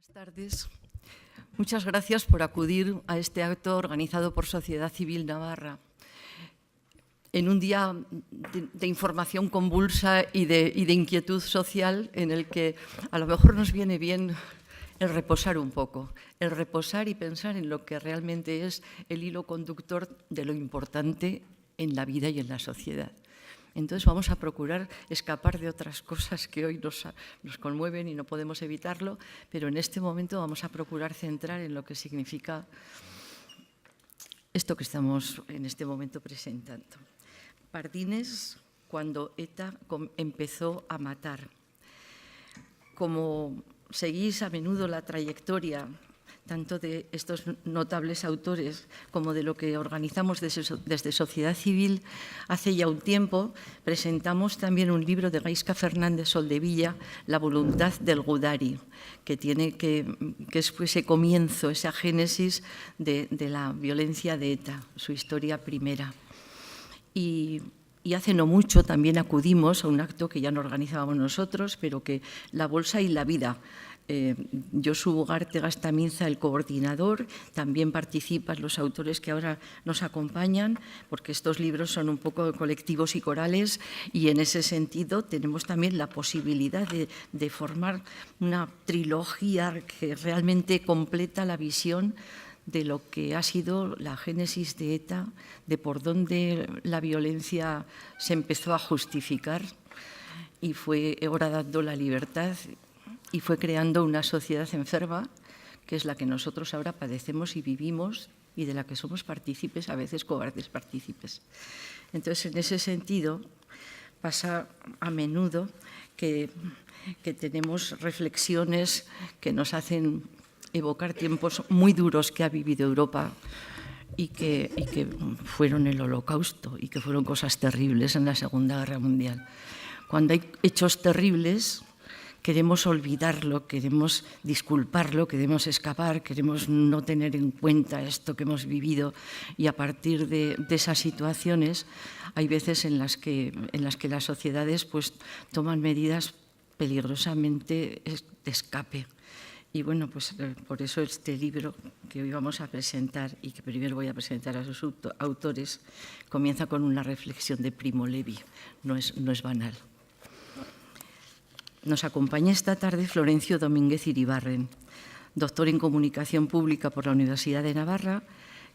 Buenas tardes. Muchas gracias por acudir a este acto organizado por Sociedad Civil Navarra. En un día de información convulsa y de inquietud social en el que a lo mejor nos viene bien el reposar un poco, el reposar y pensar en lo que realmente es el hilo conductor de lo importante en la vida y en la sociedad. Entonces vamos a procurar escapar de otras cosas que hoy nos conmueven y no podemos evitarlo, pero en este momento vamos a procurar centrar en lo que significa esto que estamos en este momento presentando. Pardines, cuando ETA empezó a matar. Como seguís a menudo la trayectoria tanto de estos notables autores como de lo que organizamos desde Sociedad Civil, hace ya un tiempo presentamos también un libro de Gaizka Fernández Soldevilla, La voluntad del Gudari, que es ese comienzo, esa génesis de la violencia de ETA, su historia primera. Y hace no mucho también acudimos a un acto que ya no organizábamos nosotros, pero que La Bolsa y la Vida. Josu Ugarte Gastaminza, el coordinador, también participan los autores que ahora nos acompañan, porque estos libros son un poco colectivos y corales, y en ese sentido tenemos también la posibilidad de formar una trilogía que realmente completa la visión de lo que ha sido la génesis de ETA, de por dónde la violencia se empezó a justificar y fue horadando la libertad y fue creando una sociedad enferma, que es la que nosotros ahora padecemos y vivimos y de la que somos partícipes, a veces cobardes partícipes. Entonces, en ese sentido, pasa a menudo que tenemos reflexiones que nos hacen evocar tiempos muy duros que ha vivido Europa y que fueron el Holocausto y que fueron cosas terribles en la Segunda Guerra Mundial. Cuando hay hechos terribles, queremos olvidarlo, queremos disculparlo, queremos escapar, queremos no tener en cuenta esto que hemos vivido, y a partir de esas situaciones hay veces en las que las sociedades pues toman medidas peligrosamente de escape. Y bueno, pues por eso este libro que hoy vamos a presentar y que primero voy a presentar a sus autores comienza con una reflexión de Primo Levi, no es banal. Nos acompaña esta tarde Florencio Domínguez Iribarren, doctor en Comunicación Pública por la Universidad de Navarra,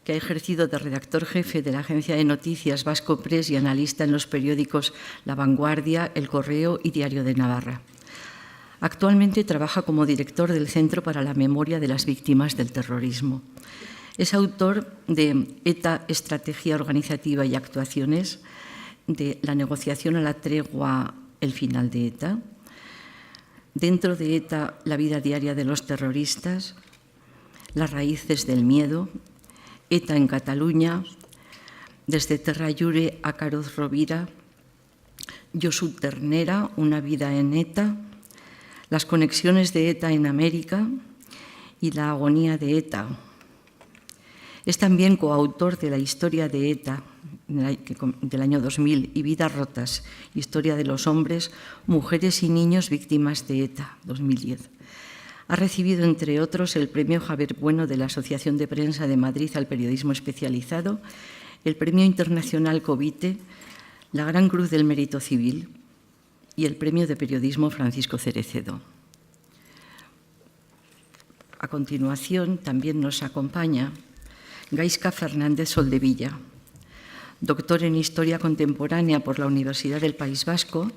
que ha ejercido de redactor jefe de la agencia de noticias Vasco Press y analista en los periódicos La Vanguardia, El Correo y Diario de Navarra. Actualmente trabaja como director del Centro para la Memoria de las Víctimas del Terrorismo. Es autor de ETA, Estrategia Organizativa y Actuaciones, de La negociación a la tregua, el final de ETA, Dentro de ETA, la vida diaria de los terroristas, Las raíces del miedo, ETA en Cataluña, Desde Terra Llure a Caroz Rovira, Josu Ternera, Una vida en ETA, Las conexiones de ETA en América y La agonía de ETA. Es también coautor de La historia de ETA, del año 2000, y Vidas rotas, Historia de los hombres, mujeres y niños víctimas de ETA, 2010. Ha recibido, entre otros, el Premio Javier Bueno de la Asociación de Prensa de Madrid al Periodismo Especializado, el Premio Internacional Covite, la Gran Cruz del Mérito Civil y el Premio de Periodismo Francisco Cerecedo. A continuación, también nos acompaña Gaizka Fernández Soldevilla, doctor en Historia Contemporánea por la Universidad del País Vasco,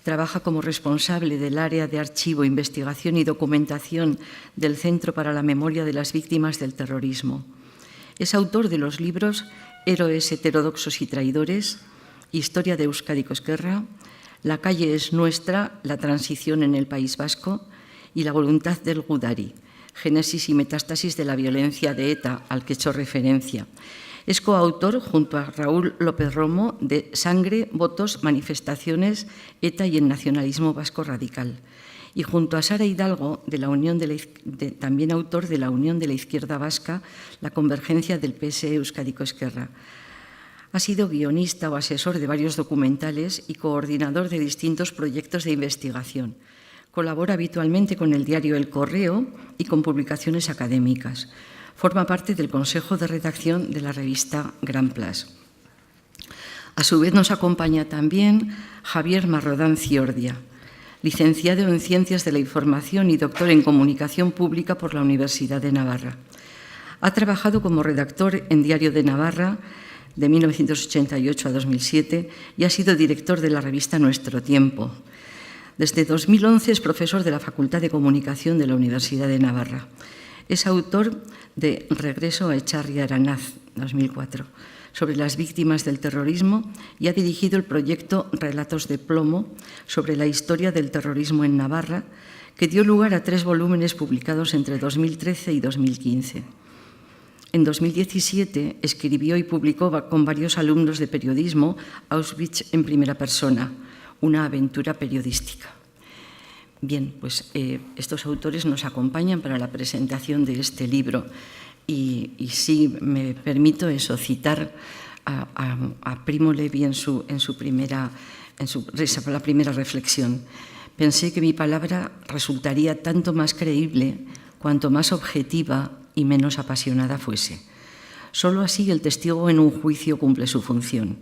trabaja como responsable del área de archivo, investigación y documentación del Centro para la Memoria de las Víctimas del Terrorismo. Es autor de los libros Héroes heterodoxos y traidores, Historia de Euskadi Ezkerra, La calle es nuestra, la transición en el País Vasco y La voluntad del Gudari, génesis y metástasis de la violencia de ETA, al que he hecho referencia. Es coautor, junto a Raúl López Romo, de Sangre, votos, manifestaciones, ETA y el nacionalismo vasco radical. Y junto a Sara Hidalgo, también autor de La Unión de la Izquierda Vasca, la convergencia del PSE Euskadi Ezkerra. Ha sido guionista o asesor de varios documentales y coordinador de distintos proyectos de investigación. Colabora habitualmente con el diario El Correo y con publicaciones académicas. Forma parte del Consejo de Redacción de la revista Gran Place. A su vez nos acompaña también Javier Marrodán Ciordia, licenciado en Ciencias de la Información y doctor en Comunicación Pública por la Universidad de Navarra. Ha trabajado como redactor en Diario de Navarra de 1988 a 2007 y ha sido director de la revista Nuestro Tiempo. Desde 2011 es profesor de la Facultad de Comunicación de la Universidad de Navarra. Es autor de Regreso a Echarri Aranaz, 2004, sobre las víctimas del terrorismo y ha dirigido el proyecto Relatos de Plomo sobre la historia del terrorismo en Navarra, que dio lugar a 3 volúmenes publicados entre 2013 y 2015. En 2017 escribió y publicó con varios alumnos de periodismo Auschwitz en primera persona, una aventura periodística. Bien, pues estos autores nos acompañan para la presentación de este libro y sí me permito eso, citar a Primo Levi en la primera reflexión. Pensé que mi palabra resultaría tanto más creíble cuanto más objetiva y menos apasionada fuese. Solo así el testigo en un juicio cumple su función,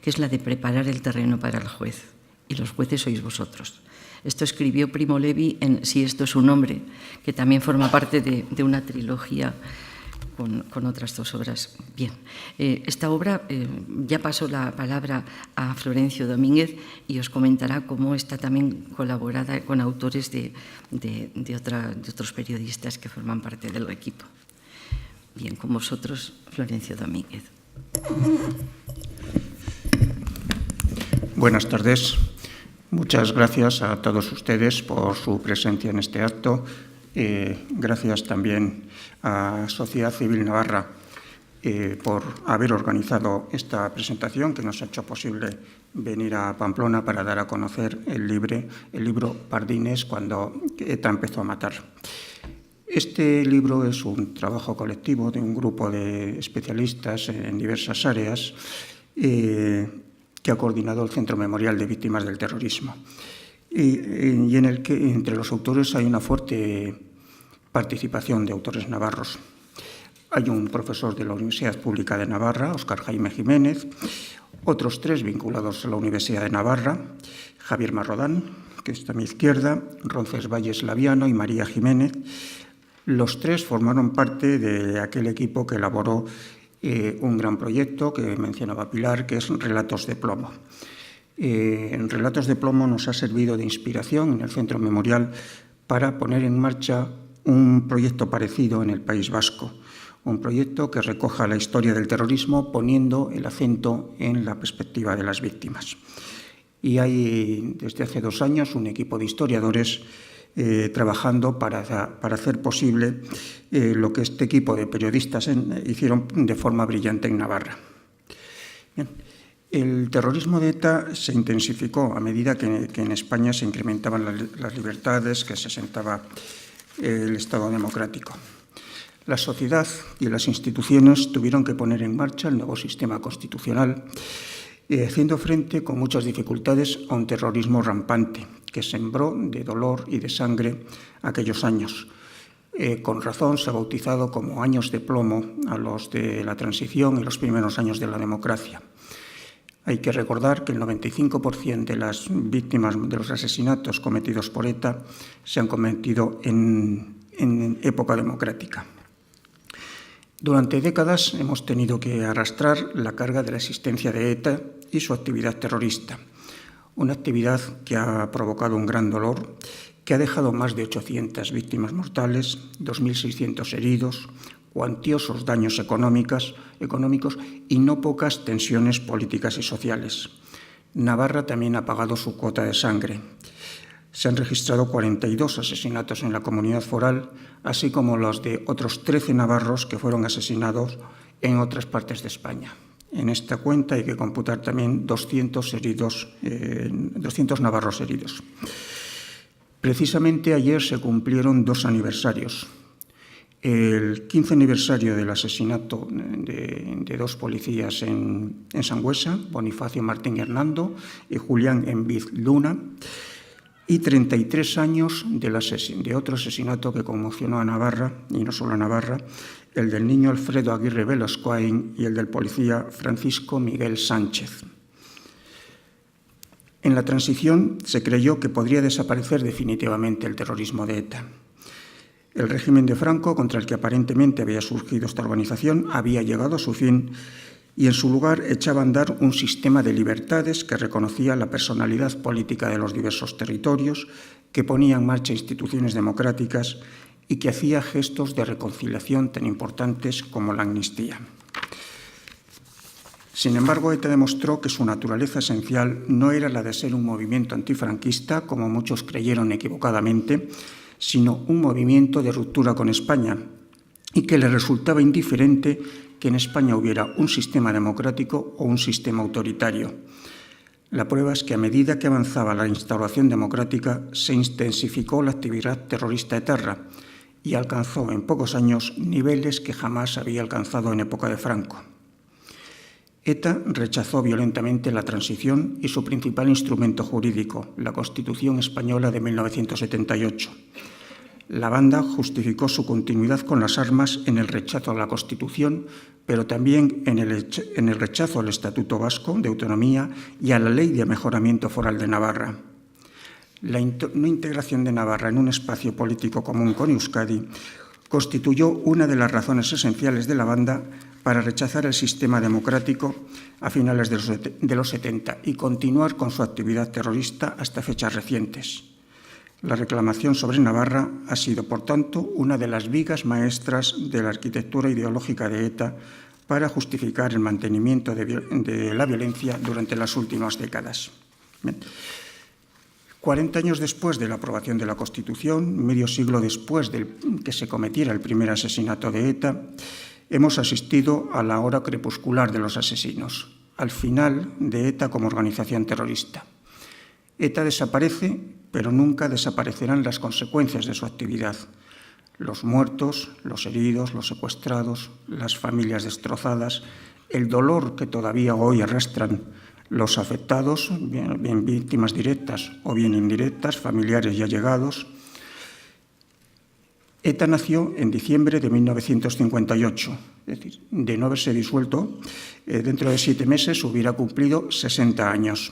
que es la de preparar el terreno para el juez. Y los jueces sois vosotros. Esto escribió Primo Levi en Si esto es un hombre, que también forma parte de una trilogía con otras 2 obras. Bien, esta obra ya pasó la palabra a Florencio Domínguez y os comentará cómo está también colaborada con autores de otros periodistas que forman parte del equipo. Bien, con vosotros, Florencio Domínguez. Buenas tardes. Muchas gracias a todos ustedes por su presencia en este acto. Gracias también a Sociedad Civil Navarra por haber organizado esta presentación que nos ha hecho posible venir a Pamplona para dar a conocer el libro Pardines cuando ETA empezó a matar. Este libro es un trabajo colectivo de un grupo de especialistas en diversas áreas que ha coordinado el Centro Memorial de Víctimas del Terrorismo y en el que entre los autores hay una fuerte participación de autores navarros. Hay un profesor de la Universidad Pública de Navarra, Óscar Jaime Jiménez, otros 3 vinculados a la Universidad de Navarra, Javier Marrodán, que está a mi izquierda, Roncesvalles Laviano y María Jiménez. Los 3 formaron parte de aquel equipo que elaboró un gran proyecto que mencionaba Pilar, que es Relatos de Plomo. En Relatos de Plomo nos ha servido de inspiración en el Centro Memorial para poner en marcha un proyecto parecido en el País Vasco, un proyecto que recoja la historia del terrorismo poniendo el acento en la perspectiva de las víctimas. Y hay desde hace 2 años un equipo de historiadores trabajando para hacer posible lo que este equipo de periodistas hicieron de forma brillante en Navarra. Bien. El terrorismo de ETA se intensificó a medida que en España se incrementaban las libertades, que se asentaba el Estado democrático. La sociedad y las instituciones tuvieron que poner en marcha el nuevo sistema constitucional, haciendo frente con muchas dificultades a un terrorismo rampante que sembró de dolor y de sangre aquellos años. Con razón se ha bautizado como años de plomo a los de la transición y los primeros años de la democracia. Hay que recordar que el 95% de las víctimas de los asesinatos cometidos por ETA se han cometido en época democrática. Durante décadas hemos tenido que arrastrar la carga de la existencia de ETA y su actividad terrorista, una actividad que ha provocado un gran dolor, que ha dejado más de 800 víctimas mortales, 2.600 heridos, cuantiosos daños económicos y no pocas tensiones políticas y sociales. Navarra también ha pagado su cuota de sangre. Se han registrado 42 asesinatos en la comunidad foral, así como los de otros 13 navarros que fueron asesinados en otras partes de España. En esta cuenta hay que computar también 200 navarros heridos. Precisamente ayer se cumplieron 2 aniversarios. El 15 aniversario del asesinato de 2 policías en Sangüesa, Bonifacio Martín Hernando y Julián Enviz Luna, y 33 años de otro asesinato que conmocionó a Navarra, y no solo a Navarra, el del niño Alfredo Aguirre Velascoain y el del policía Francisco Miguel Sánchez. En la transición se creyó que podría desaparecer definitivamente el terrorismo de ETA. El régimen de Franco, contra el que aparentemente había surgido esta organización, había llegado a su fin y en su lugar echaba a andar un sistema de libertades que reconocía la personalidad política de los diversos territorios, que ponía en marcha instituciones democráticas y que hacía gestos de reconciliación tan importantes como la amnistía. Sin embargo, ETA demostró que su naturaleza esencial no era la de ser un movimiento antifranquista, como muchos creyeron equivocadamente, sino un movimiento de ruptura con España, y que le resultaba indiferente que en España hubiera un sistema democrático o un sistema autoritario. La prueba es que a medida que avanzaba la instauración democrática, se intensificó la actividad terrorista etarra y alcanzó en pocos años niveles que jamás había alcanzado en época de Franco. ETA rechazó violentamente la transición y su principal instrumento jurídico, la Constitución Española de 1978. La banda justificó su continuidad con las armas en el rechazo a la Constitución, pero también en el rechazo al Estatuto Vasco de Autonomía y a la Ley de Mejoramiento Foral de Navarra. La no integración de Navarra en un espacio político común con Euskadi constituyó una de las razones esenciales de la banda para rechazar el sistema democrático a finales de los 70 y continuar con su actividad terrorista hasta fechas recientes. La reclamación sobre Navarra ha sido, por tanto, una de las vigas maestras de la arquitectura ideológica de ETA para justificar el mantenimiento de la violencia durante las últimas décadas. 40 años después de la aprobación de la Constitución, medio siglo después de que se cometiera el primer asesinato de ETA, hemos asistido a la hora crepuscular de los asesinos, al final de ETA como organización terrorista. ETA desaparece, pero nunca desaparecerán las consecuencias de su actividad. Los muertos, los heridos, los secuestrados, las familias destrozadas, el dolor que todavía hoy arrastran los afectados, bien víctimas directas o bien indirectas, familiares y allegados. ETA nació en diciembre de 1958, es decir, de no haberse disuelto, dentro de 7 meses hubiera cumplido 60 años.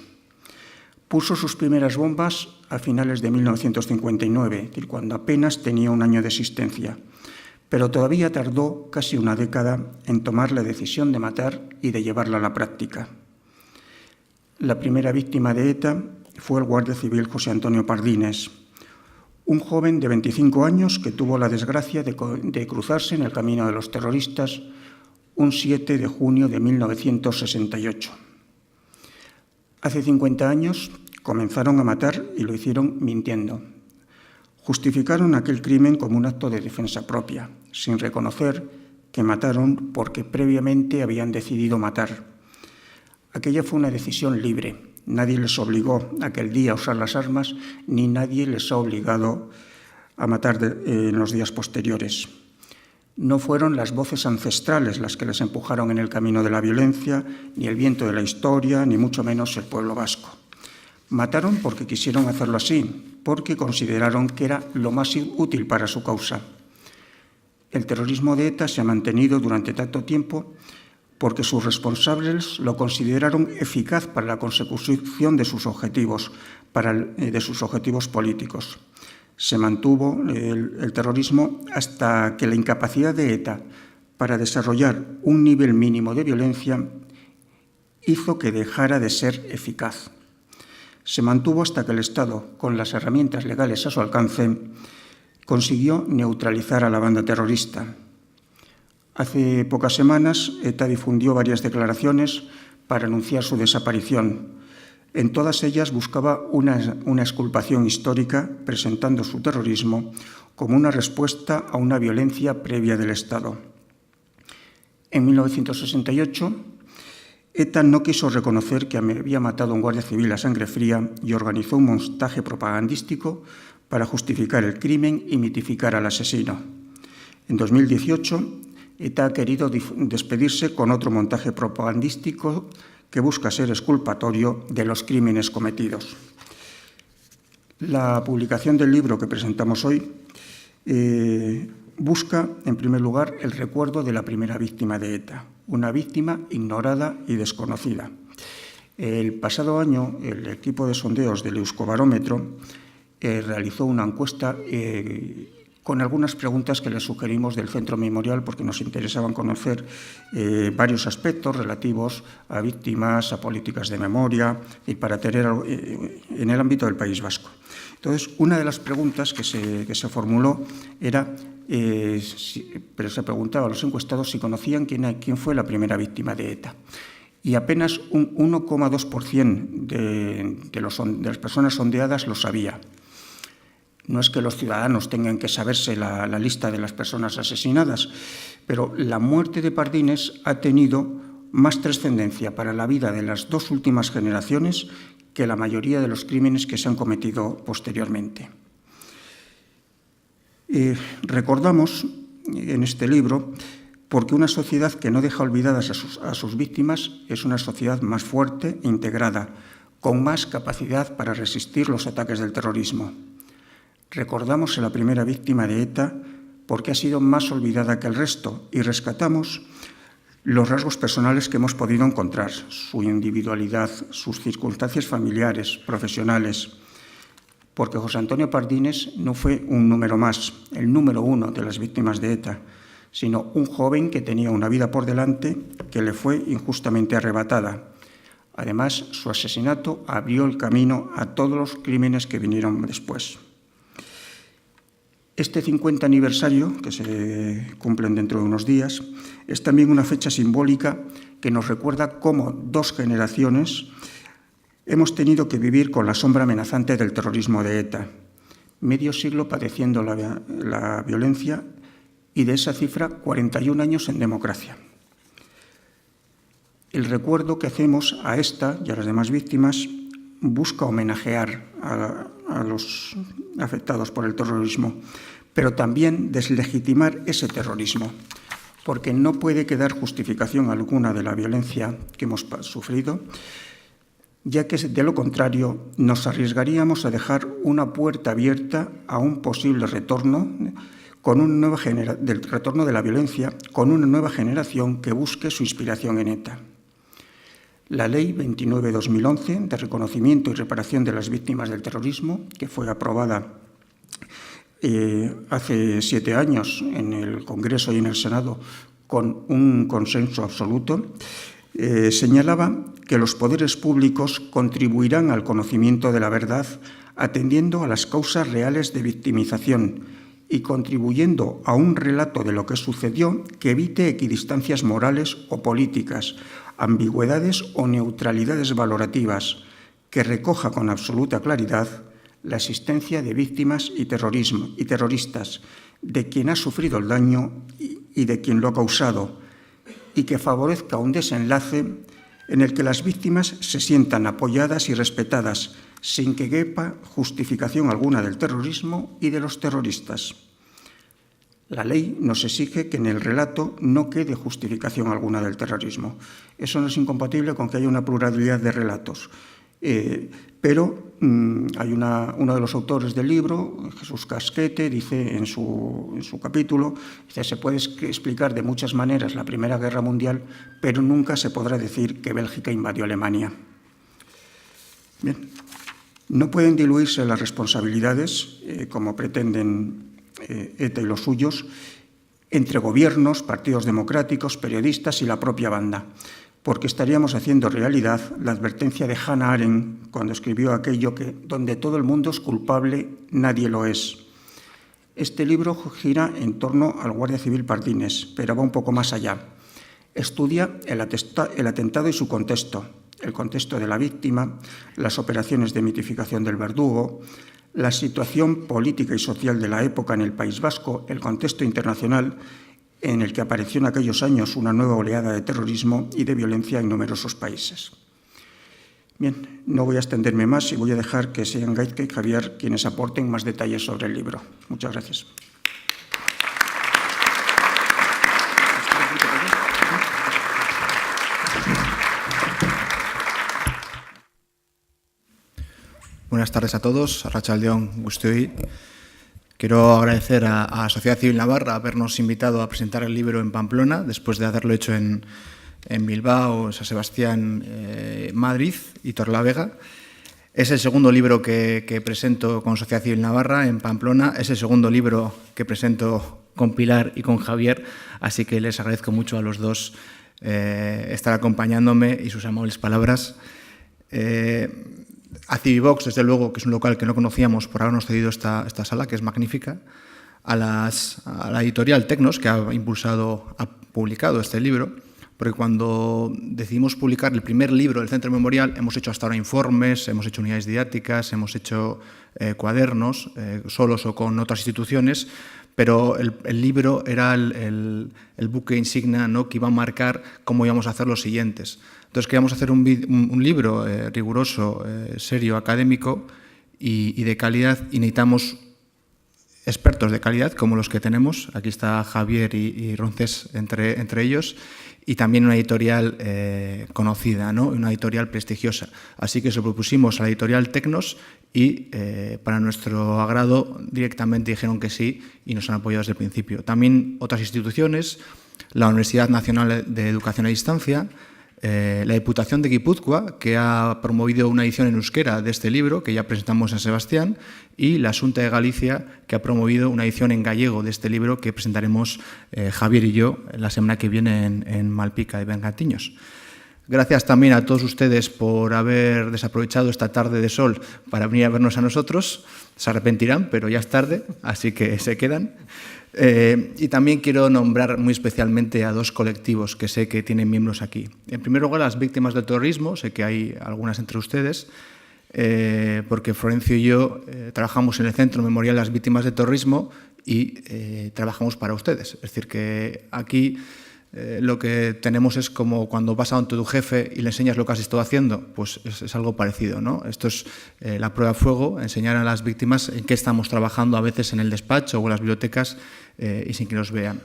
Puso sus primeras bombas a finales de 1959, es decir, cuando apenas tenía un año de existencia, pero todavía tardó casi una década en tomar la decisión de matar y de llevarla a la práctica. La primera víctima de ETA fue el guardia civil José Antonio Pardines, un joven de 25 años que tuvo la desgracia de cruzarse en el camino de los terroristas un 7 de junio de 1968. Hace 50 años comenzaron a matar y lo hicieron mintiendo. Justificaron aquel crimen como un acto de defensa propia, sin reconocer que mataron porque previamente habían decidido matar. Aquella fue una decisión libre. Nadie les obligó aquel día a usar las armas, ni nadie les ha obligado a matar en los días posteriores. No fueron las voces ancestrales las que les empujaron en el camino de la violencia, ni el viento de la historia, ni mucho menos el pueblo vasco. Mataron porque quisieron hacerlo así, porque consideraron que era lo más útil para su causa. El terrorismo de ETA se ha mantenido durante tanto tiempo porque sus responsables lo consideraron eficaz para la consecución de sus objetivos, de sus objetivos políticos. Se mantuvo el terrorismo hasta que la incapacidad de ETA para desarrollar un nivel mínimo de violencia hizo que dejara de ser eficaz. Se mantuvo hasta que el Estado, con las herramientas legales a su alcance, consiguió neutralizar a la banda terrorista. Hace pocas semanas, ETA difundió varias declaraciones para anunciar su desaparición. En todas ellas buscaba una exculpación histórica, presentando su terrorismo como una respuesta a una violencia previa del Estado. En 1968, ETA no quiso reconocer que había matado a un guardia civil a sangre fría y organizó un montaje propagandístico para justificar el crimen y mitificar al asesino. En 2018, ETA ha querido despedirse con otro montaje propagandístico que busca ser exculpatorio de los crímenes cometidos. La publicación del libro que presentamos hoy busca, en primer lugar, el recuerdo de la primera víctima de ETA, una víctima ignorada y desconocida. El pasado año, el equipo de sondeos del Euskobarómetro realizó una encuesta con algunas preguntas que les sugerimos del Centro Memorial porque nos interesaban conocer varios aspectos relativos a víctimas, a políticas de memoria y para tener en el ámbito del País Vasco. Entonces, una de las preguntas que se formuló era, pero se preguntaba a los encuestados si conocían quién fue la primera víctima de ETA. Y apenas un 1,2% de las personas sondeadas lo sabía. No es que los ciudadanos tengan que saberse la lista de las personas asesinadas, pero la muerte de Pardines ha tenido más trascendencia para la vida de las dos últimas generaciones que la mayoría de los crímenes que se han cometido posteriormente. Recordamos en este libro porque una sociedad que no deja olvidadas a sus víctimas es una sociedad más fuerte e integrada, con más capacidad para resistir los ataques del terrorismo. Recordamos a la primera víctima de ETA porque ha sido más olvidada que el resto y rescatamos los rasgos personales que hemos podido encontrar, su individualidad, sus circunstancias familiares, profesionales, porque José Antonio Pardines no fue un número más, el número 1 de las víctimas de ETA, sino un joven que tenía una vida por delante que le fue injustamente arrebatada. Además, su asesinato abrió el camino a todos los crímenes que vinieron después. Este 50 aniversario, que se cumplen dentro de unos días, es también una fecha simbólica que nos recuerda cómo dos generaciones hemos tenido que vivir con la sombra amenazante del terrorismo de ETA, medio siglo padeciendo la violencia y de esa cifra 41 años en democracia. El recuerdo que hacemos a esta y a las demás víctimas busca homenajear a los afectados por el terrorismo, pero también deslegitimar ese terrorismo, porque no puede quedar justificación alguna de la violencia que hemos sufrido, ya que de lo contrario nos arriesgaríamos a dejar una puerta abierta a un posible retorno del retorno de la violencia con una nueva generación que busque su inspiración en ETA. La Ley 29/2011 de reconocimiento y reparación de las víctimas del terrorismo, que fue aprobada hace 7 años en el Congreso y en el Senado con un consenso absoluto, señalaba que los poderes públicos contribuirán al conocimiento de la verdad atendiendo a las causas reales de victimización y contribuyendo a un relato de lo que sucedió que evite equidistancias morales o políticas, ambigüedades o neutralidades valorativas, que recoja con absoluta claridad la existencia de víctimas y terroristas, de quien ha sufrido el daño y de quien lo ha causado, y que favorezca un desenlace en el que las víctimas se sientan apoyadas y respetadas, sin que quepa justificación alguna del terrorismo y de los terroristas. La ley nos exige que en el relato no quede justificación alguna del terrorismo. Eso no es incompatible con que haya una pluralidad de relatos. Pero hay uno de los autores del libro, Jesús Casquete, dice en su capítulo, dice, se puede explicar de muchas maneras la Primera Guerra Mundial, pero nunca se podrá decir que Bélgica invadió Alemania. Bien. No pueden diluirse las responsabilidades, como pretenden ETA y los suyos, entre gobiernos, partidos democráticos, periodistas y la propia banda, porque estaríamos haciendo realidad la advertencia de Hannah Arendt cuando escribió aquello que donde todo el mundo es culpable, nadie lo es. Este libro gira en torno al guardia civil Pardines, pero va un poco más allá. Estudia el atentado y su contexto, el contexto de la víctima, las operaciones de mitificación del verdugo, la situación política y social de la época en el País Vasco, el contexto internacional en el que apareció en aquellos años una nueva oleada de terrorismo y de violencia en numerosos países. Bien, no voy a extenderme más y voy a dejar que sean Gaizka y Javier quienes aporten más detalles sobre el libro. Muchas gracias. Buenas tardes a todos. Arratsaldeon guztioi. Quiero agradecer a la Sociedad Civil Navarra habernos invitado a presentar el libro en Pamplona, después de haberlo hecho en Bilbao, San Sebastián, Madrid y Torlavega. Es el segundo libro que presento con Sociedad Civil Navarra en Pamplona. Es el segundo libro que presento con Pilar y con Javier, así que les agradezco mucho a los dos estar acompañándome y sus amables palabras. A Civivox, desde luego, que es un local que no conocíamos por habernos cedido esta sala, que es magnífica, a la editorial Tecnos, que ha publicado este libro, porque cuando decidimos publicar el primer libro del Centro Memorial, hemos hecho hasta ahora informes, hemos hecho unidades didácticas, hemos hecho cuadernos, solos o con otras instituciones, pero el libro era el buque insignia, ¿no?, que iba a marcar cómo íbamos a hacer los siguientes. Entonces queríamos hacer un libro riguroso, serio, académico y de calidad, y necesitamos expertos de calidad como los que tenemos. Aquí está Javier y Roncés entre ellos, y también una editorial conocida, ¿no?, una editorial prestigiosa. Así que se lo propusimos a la editorial Tecnos y para nuestro agrado directamente dijeron que sí y nos han apoyado desde el principio. También otras instituciones, la Universidad Nacional de Educación a Distancia, la Diputación de Guipúzcoa, que ha promovido una edición en euskera de este libro, que ya presentamos en Sebastián, y la Xunta de Galicia, que ha promovido una edición en gallego de este libro que presentaremos Javier y yo la semana que viene en Malpica de Bergantiños. Gracias también a todos ustedes por haber desaprovechado esta tarde de sol para venir a vernos a nosotros. Se arrepentirán, pero ya es tarde, así que se quedan. Y también quiero nombrar muy especialmente a dos colectivos que sé que tienen miembros aquí. En primer lugar, las víctimas del terrorismo, sé que hay algunas entre ustedes, porque Florencio y yo trabajamos en el Centro Memorial de las Víctimas del Terrorismo y trabajamos para ustedes. Es decir, que aquí lo que tenemos es como cuando vas a donde tu jefe y le enseñas lo que has estado haciendo, pues es algo parecido, ¿no? Esto es la prueba de fuego, enseñar a las víctimas en qué estamos trabajando a veces en el despacho o en las bibliotecas y sin que nos vean.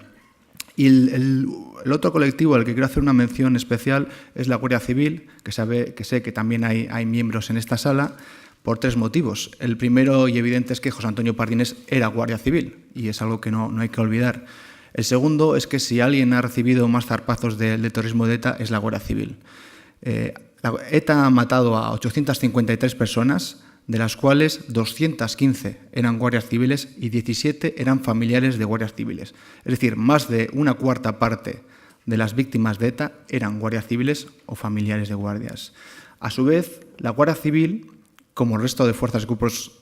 Y el otro colectivo al que quiero hacer una mención especial es la Guardia Civil, que sé que también hay miembros en esta sala, por tres motivos. El primero y evidente es que José Antonio Pardines era Guardia Civil y es algo que no hay que olvidar. El segundo es que si alguien ha recibido más zarpazos del terrorismo de ETA es la Guardia Civil. ETA ha matado a 853 personas, de las cuales 215 eran guardias civiles y 17 eran familiares de guardias civiles. Es decir, más de una cuarta parte de las víctimas de ETA eran guardias civiles o familiares de guardias. A su vez, la Guardia Civil, como el resto de fuerzas y grupos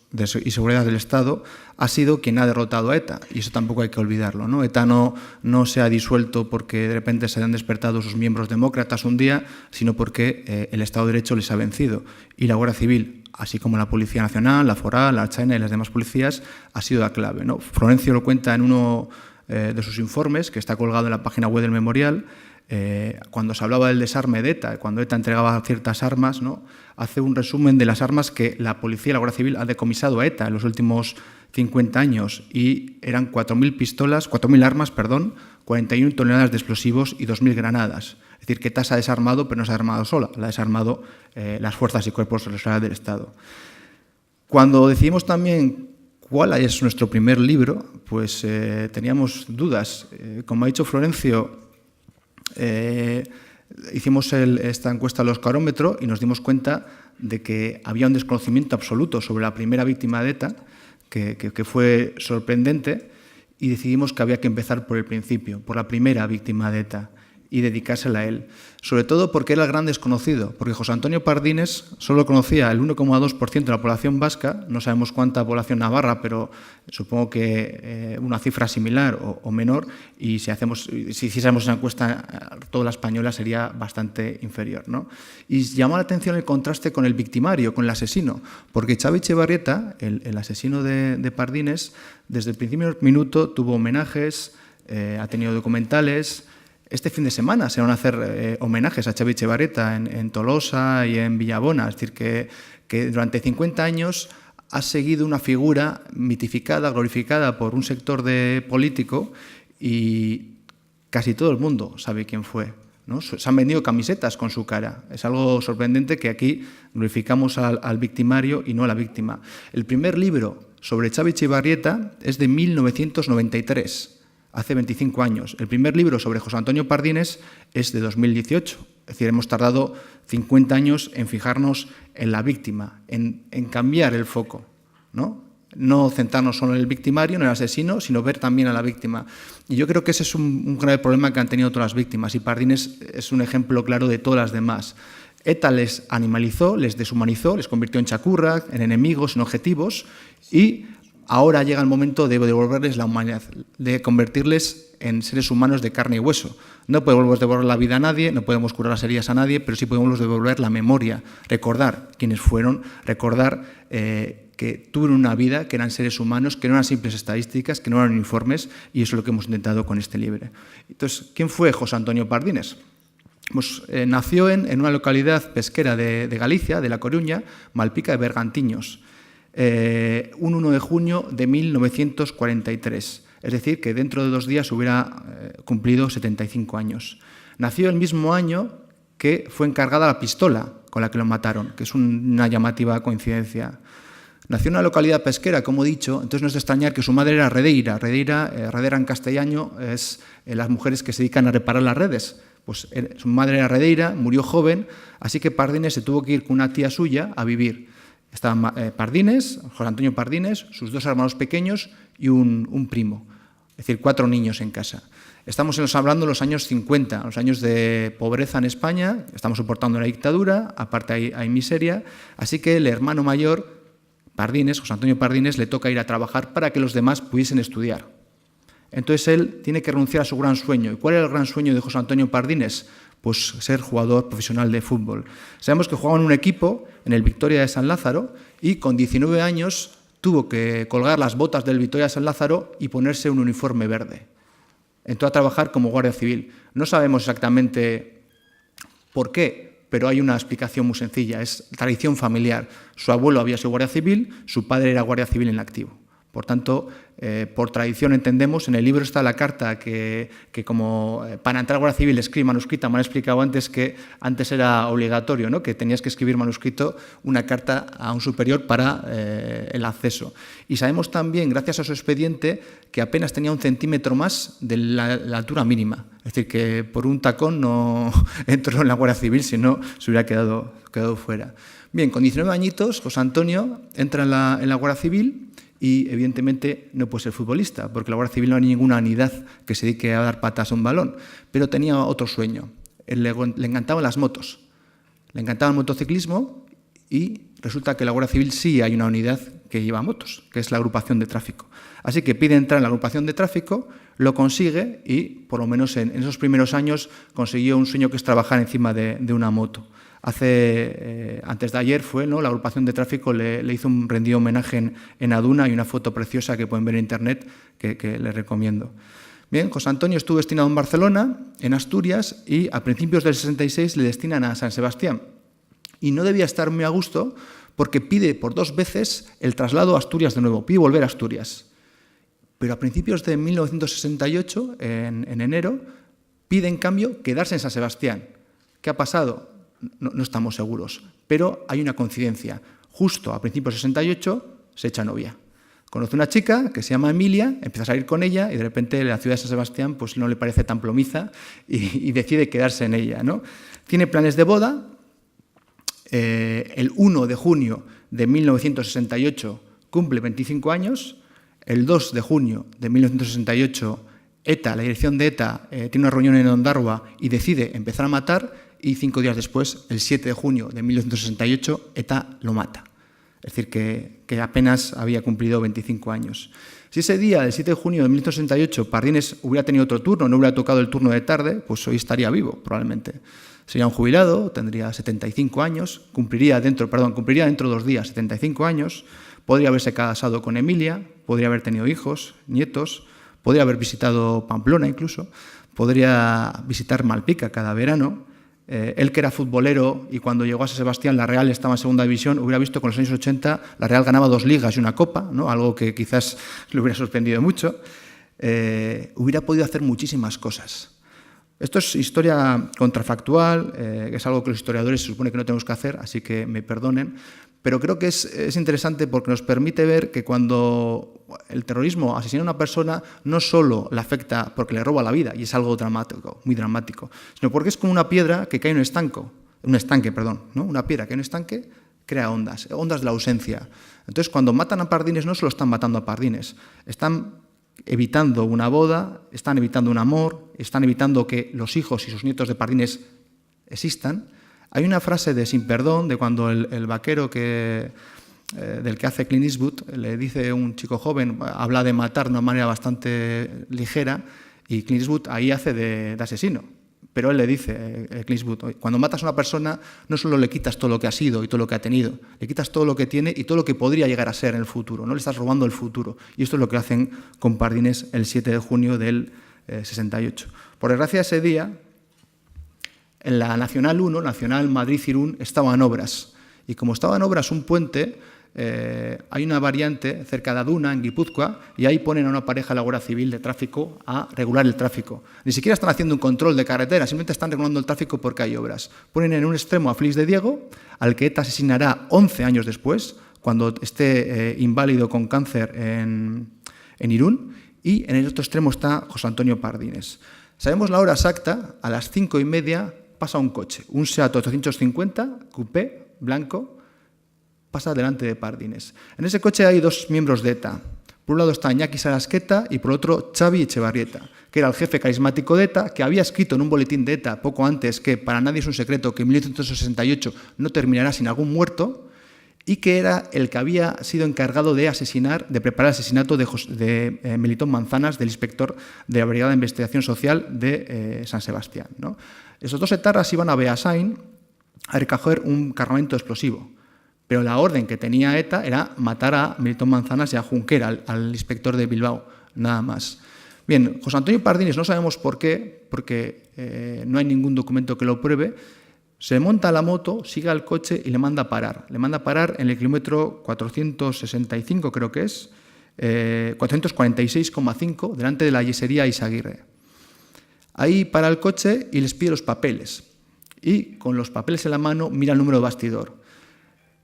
y seguridad del Estado, ha sido quien ha derrotado a ETA, y eso tampoco hay que olvidarlo, ¿no? ETA no se ha disuelto porque de repente se han despertado sus miembros demócratas un día, sino porque el Estado de Derecho les ha vencido. Y la Guardia Civil, así como la Policía Nacional, la Foral, la Archaina y las demás policías, ha sido la clave, ¿no? Florencio lo cuenta en uno de sus informes, que está colgado en la página web del Memorial. Cuando se hablaba del desarme de ETA, cuando ETA entregaba ciertas armas, ¿no?, hace un resumen de las armas que la policía y la Guardia Civil ha decomisado a ETA en los últimos 50 años, y eran 4.000 armas, 41 toneladas de explosivos y 2.000 granadas. Es decir, que ETA se ha desarmado, pero no se ha armado sola, la ha desarmado las fuerzas y cuerpos de la seguridad del Estado. Cuando decidimos también cuál es nuestro primer libro, pues teníamos dudas. Como ha dicho Florencio, hicimos esta encuesta al Oscarómetro y nos dimos cuenta de que había un desconocimiento absoluto sobre la primera víctima de ETA, que fue sorprendente, y decidimos que había que empezar por el principio, por la primera víctima de ETA, y dedicársela a él. Sobre todo porque era el gran desconocido, porque José Antonio Pardines solo conocía el 1,2% de la población vasca, no sabemos cuánta población navarra, pero supongo que una cifra similar o menor, y si hiciésemos una encuesta toda la española sería bastante inferior, ¿no? Y llamó la atención el contraste con el victimario, con el asesino, porque Xavi Etxebarrieta, el asesino de Pardines, desde el primer minuto tuvo homenajes, ha tenido documentales. Este fin de semana se van a hacer homenajes a Xavi Etxebarrieta en Tolosa y en Villabona. Es decir, que durante 50 años ha seguido una figura mitificada, glorificada por un sector político, y casi todo el mundo sabe quién fue. ¿no? Se han vendido camisetas con su cara. Es algo sorprendente que aquí glorificamos al victimario y no a la víctima. El primer libro sobre Xavi Etxebarrieta es de 1993, hace 25 años. El primer libro sobre José Antonio Pardines es de 2018. Es decir, hemos tardado 50 años en fijarnos en la víctima, en cambiar el foco, ¿no? No centrarnos solo en el victimario, en el asesino, sino ver también a la víctima. Y yo creo que ese es un grave problema que han tenido todas las víctimas, y Pardines es un ejemplo claro de todas las demás. ETA les animalizó, les deshumanizó, les convirtió en chacurras, en enemigos, en objetivos, y ahora llega el momento de devolverles la humanidad, de convertirles en seres humanos de carne y hueso. No podemos devolver la vida a nadie, no podemos curar las heridas a nadie, pero sí podemos devolver la memoria, recordar quiénes fueron, recordar que tuvieron una vida, que eran seres humanos, que no eran simples estadísticas, que no eran uniformes, y eso es lo que hemos intentado con este libro. Entonces, ¿quién fue José Antonio Pardines? Pues, nació en una localidad pesquera de Galicia, de La Coruña, Malpica de Bergantiños, un 1 de junio de 1943. Es decir, que dentro de 2 días hubiera cumplido 75 años. Nació el mismo año que fue encargada la pistola con la que lo mataron, que es una llamativa coincidencia. Nació en una localidad pesquera, como he dicho, entonces no es de extrañar que su madre era redeira. Redera en castellano es las mujeres que se dedican a reparar las redes. Pues su madre era redeira, murió joven, así que Pardines se tuvo que ir con una tía suya a vivir. Estaban Pardines, José Antonio Pardines, sus 2 hermanos pequeños y un primo, es decir, 4 niños en casa. Estamos hablando de los años 50, los años de pobreza en España, estamos soportando la dictadura, aparte hay miseria, así que el hermano mayor, Pardines, José Antonio Pardines, le toca ir a trabajar para que los demás pudiesen estudiar. Entonces él tiene que renunciar a su gran sueño. ¿Y cuál era el gran sueño de José Antonio Pardines? Pues ser jugador profesional de fútbol. Sabemos que jugaba en un equipo, en el Victoria de San Lázaro, y con 19 años tuvo que colgar las botas del Victoria de San Lázaro y ponerse un uniforme verde. Entró a trabajar como guardia civil. No sabemos exactamente por qué, pero hay una explicación muy sencilla, es tradición familiar. Su abuelo había sido guardia civil, su padre era guardia civil en activo. Por tanto, por tradición entendemos, en el libro está la carta que como para entrar a Guardia Civil escribe manuscrita, me han explicado antes que antes era obligatorio, ¿no? Que tenías que escribir manuscrito una carta a un superior para el acceso. Y sabemos también, gracias a su expediente, que apenas tenía 1 centímetro más de la altura mínima. Es decir, que por un tacón no entró en la Guardia Civil, si no se hubiera quedado fuera. Bien, con 19 añitos, José Antonio entra en la Guardia Civil y, evidentemente, no puede ser futbolista, porque en la Guardia Civil no hay ninguna unidad que se dedique a dar patas a un balón, pero tenía otro sueño. Le encantaban las motos, le encantaba el motociclismo, y resulta que en la Guardia Civil sí hay una unidad que lleva motos, que es la agrupación de tráfico. Así que pide entrar en la agrupación de tráfico, lo consigue y, por lo menos en esos primeros años, consiguió un sueño que es trabajar encima de una moto. Antes de ayer fue, ¿no? La agrupación de tráfico le hizo un rendido homenaje en Aduna, y una foto preciosa que pueden ver en internet que les recomiendo. Bien, José Antonio estuvo destinado en Barcelona, en Asturias, y a principios del 66 le destinan a San Sebastián. Y no debía estar muy a gusto porque pide por 2 veces el traslado a Asturias de nuevo, pide volver a Asturias. Pero a principios de 1968, en enero, pide en cambio quedarse en San Sebastián. ¿Qué ha pasado? No estamos seguros, pero hay una coincidencia. Justo a principios de 68 se echa novia. Conoce una chica que se llama Emilia, empieza a salir con ella y de repente la ciudad de San Sebastián pues, no le parece tan plomiza y decide quedarse en ella, ¿no? Tiene planes de boda. El 1 de junio de 1968 cumple 25 años. El 2 de junio de 1968 la dirección de ETA tiene una reunión en Ondarroa y decide empezar a matar. Y 5 días después, el 7 de junio de 1968, ETA lo mata. Es decir, que apenas había cumplido 25 años. Si ese día, el 7 de junio de 1968, Pardines hubiera tenido otro turno, no hubiera tocado el turno de tarde, pues hoy estaría vivo, probablemente. Sería un jubilado, tendría 75 años, cumpliría dentro de 2 días 75 años, podría haberse casado con Emilia, podría haber tenido hijos, nietos, podría haber visitado Pamplona incluso, podría visitar Malpica cada verano. Él, que era futbolero y cuando llegó a San Sebastián la Real estaba en segunda división, hubiera visto que en los años 80 la Real ganaba 2 ligas y una copa, ¿no? Algo que quizás le hubiera sorprendido mucho. Hubiera podido hacer muchísimas cosas. Esto es historia contrafactual, que es algo que los historiadores se supone que no tenemos que hacer, así que me perdonen, pero creo que es interesante porque nos permite ver que cuando el terrorismo asesina a una persona no solo le afecta porque le roba la vida, y es algo dramático, muy dramático, sino porque es como una piedra que cae en un estanque, ¿no? Una piedra que cae en un estanque crea ondas de la ausencia. Entonces, cuando matan a Pardines, no solo están matando a Pardines, están evitando una boda, están evitando un amor, están evitando que los hijos y sus nietos de Pardines existan. Hay una frase de Sin Perdón, de cuando el vaquero del que hace Clint Eastwood le dice a un chico joven, habla de matar de una manera bastante ligera, y Clint Eastwood ahí hace de asesino. Pero él le dice, Clint Eastwood, cuando matas a una persona no solo le quitas todo lo que ha sido y todo lo que ha tenido, le quitas todo lo que tiene y todo lo que podría llegar a ser en el futuro, no le estás robando el futuro. Y esto es lo que hacen con Pardines el 7 de junio del 68. Por desgracia, ese día, en la Nacional 1, Nacional Madrid-Irún, estaban obras. Y como estaba en obras un puente, hay una variante cerca de Aduna, en Guipúzcoa, y ahí ponen a una pareja de la Guardia Civil de tráfico a regular el tráfico. Ni siquiera están haciendo un control de carretera, simplemente están regulando el tráfico porque hay obras. Ponen en un extremo a Félix de Diego, al que ETA asesinará 11 años después, cuando esté inválido con cáncer en Irún, y en el otro extremo está José Antonio Pardines. Sabemos la hora exacta, a las 5:30 pasa un coche, un Seat 850, coupé, blanco, pasa delante de Pardines. En ese coche hay dos miembros de ETA. Por un lado está Iñaki Sarasqueta y por otro Xavi Echevarrieta, que era el jefe carismático de ETA, que había escrito en un boletín de ETA poco antes que para nadie es un secreto que en 1968 no terminará sin algún muerto, y que era el que había sido encargado de preparar el asesinato de Melitón Manzanas, del inspector de la Brigada de Investigación Social de San Sebastián, ¿no? Esos dos etarras iban a Beasain a recoger un cargamento explosivo. Pero la orden que tenía ETA era matar a Melitón Manzanas y a Junquera, al inspector de Bilbao, nada más. Bien, José Antonio Pardines, no sabemos por qué, porque no hay ningún documento que lo pruebe, se monta a la moto, sigue al coche y le manda a parar. Le manda a parar en el kilómetro 465, creo que es, 446,5, delante de la yesería Izaguirre. Ahí para el coche y les pide los papeles. Y con los papeles en la mano mira el número de bastidor.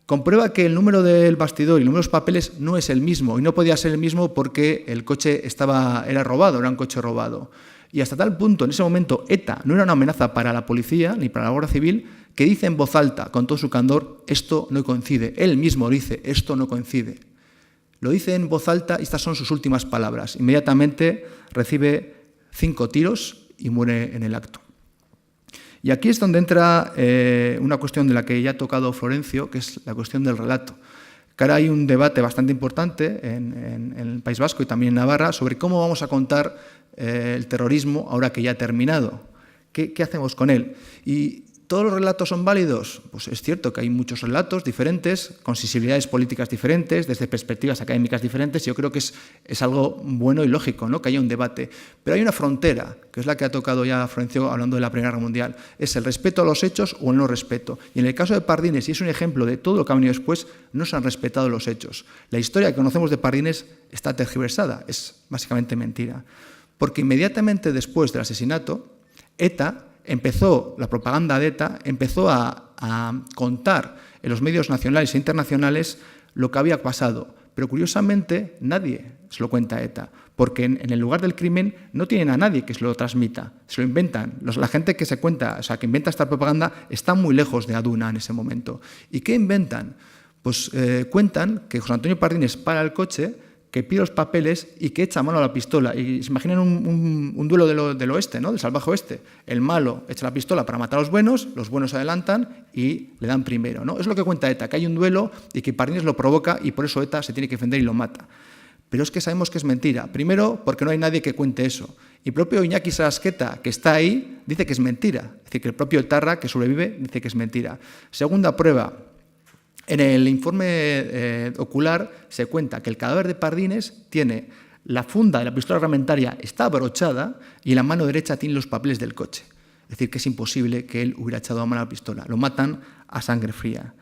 Comprueba que el número del bastidor y el número de los papeles no es el mismo, y no podía ser el mismo porque el coche era robado, era un coche robado. Y hasta tal punto, en ese momento, ETA no era una amenaza para la policía ni para la Guardia Civil, que dice en voz alta, con todo su candor, esto no coincide. Él mismo dice, esto no coincide. Lo dice en voz alta y estas son sus últimas palabras. Inmediatamente recibe 5 tiros y muere en el acto. Y aquí es donde entra una cuestión de la que ya ha tocado Florencio, que es la cuestión del relato. Que ahora hay un debate bastante importante en el País Vasco y también en Navarra sobre cómo vamos a contar el terrorismo ahora que ya ha terminado. ¿Qué hacemos con él? Y ¿todos los relatos son válidos? Pues es cierto que hay muchos relatos diferentes, con sensibilidades políticas diferentes, desde perspectivas académicas diferentes. Yo creo que es algo bueno y lógico, ¿no?, que haya un debate. Pero hay una frontera, que es la que ha tocado ya Florencio hablando de la Primera Guerra Mundial. Es el respeto a los hechos o el no respeto. Y en el caso de Pardines, y es un ejemplo de todo lo que ha venido después, no se han respetado los hechos. La historia que conocemos de Pardines está tergiversada, es básicamente mentira. Porque inmediatamente después del asesinato, la propaganda de ETA empezó a contar en los medios nacionales e internacionales lo que había pasado. Pero curiosamente nadie se lo cuenta a ETA, porque en el lugar del crimen no tienen a nadie que se lo transmita, se lo inventan. La gente que que inventa esta propaganda está muy lejos de Aduna en ese momento. ¿Y qué inventan? Pues cuentan que José Antonio Pardines para el coche, que pide los papeles y que echa mano a la pistola. Y se imaginan un duelo del oeste, ¿no?, del salvaje oeste. El malo echa la pistola para matar a los buenos se adelantan y le dan primero, ¿no? Es lo que cuenta ETA, que hay un duelo y que Pardines lo provoca y por eso ETA se tiene que defender y lo mata. Pero es que sabemos que es mentira. Primero, porque no hay nadie que cuente eso. Y el propio Iñaki Sarasqueta, que está ahí, dice que es mentira. Es decir, que el propio etarra, que sobrevive, dice que es mentira. Segunda prueba. En el informe ocular se cuenta que el cadáver de Pardines tiene la funda de la pistola reglamentaria, está abrochada y en la mano derecha tiene los papeles del coche. Es decir, que es imposible que él hubiera echado a mano la pistola. Lo matan a sangre fría.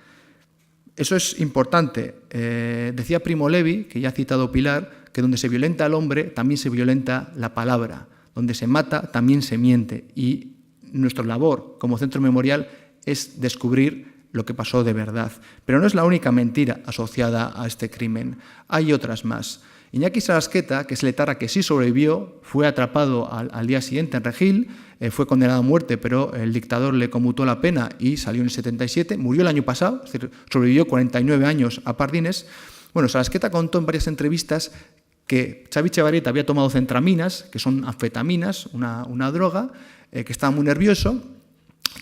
Eso es importante. Decía Primo Levi, que ya ha citado Pilar, que donde se violenta al hombre también se violenta la palabra. Donde se mata, también se miente. Y nuestra labor como centro memorial es descubrir lo que pasó de verdad. Pero no es la única mentira asociada a este crimen. Hay otras más. Iñaki Sarasqueta, que es el etarra que sí sobrevivió, fue atrapado al día siguiente en Regil, fue condenado a muerte, pero el dictador le conmutó la pena y salió en el 77, murió el año pasado, es decir, sobrevivió 49 años a Pardines. Bueno, Sarasqueta contó en varias entrevistas que Xavi Etxebarrieta había tomado centraminas, que son anfetaminas, una droga, que estaba muy nervioso,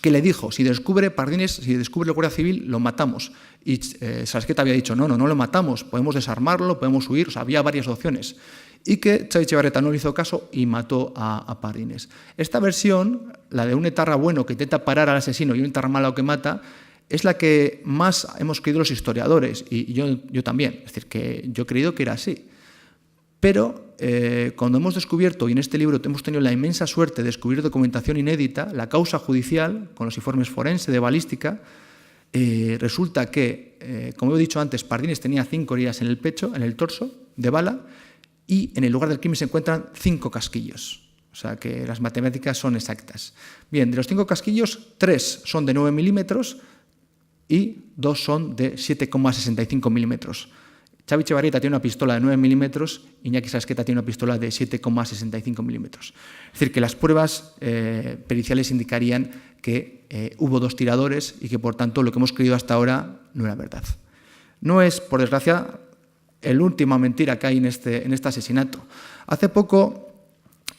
que le dijo, si descubre Pardines, si descubre la Guardia Civil, lo matamos. Y Sarasqueta había dicho, no lo matamos, podemos desarmarlo, podemos huir, o sea, había varias opciones. Y que Xavi Etxebarrieta no le hizo caso y mató a Pardines. Esta versión, la de un etarra bueno que intenta parar al asesino y un etarra malo que mata, es la que más hemos creído los historiadores, y yo también. Es decir, que yo he creído que era así. Pero cuando hemos descubierto, y en este libro hemos tenido la inmensa suerte de descubrir documentación inédita, la causa judicial, con los informes forense de balística, resulta que, como he dicho antes, Pardines tenía 5 heridas en el pecho, en el torso, de bala, y en el lugar del crimen se encuentran 5 casquillos. O sea que las matemáticas son exactas. Bien, de los 5 casquillos, 3 son de 9 milímetros y 2 son de 7,65 milímetros. Xavi Etxebarrieta tiene una pistola de 9 milímetros, Iñaki Sarasqueta tiene una pistola de 7,65 milímetros. Es decir, que las pruebas periciales indicarían que hubo 2 tiradores y que, por tanto, lo que hemos creído hasta ahora no era verdad. No es, por desgracia, la última mentira que hay en este asesinato. Hace poco,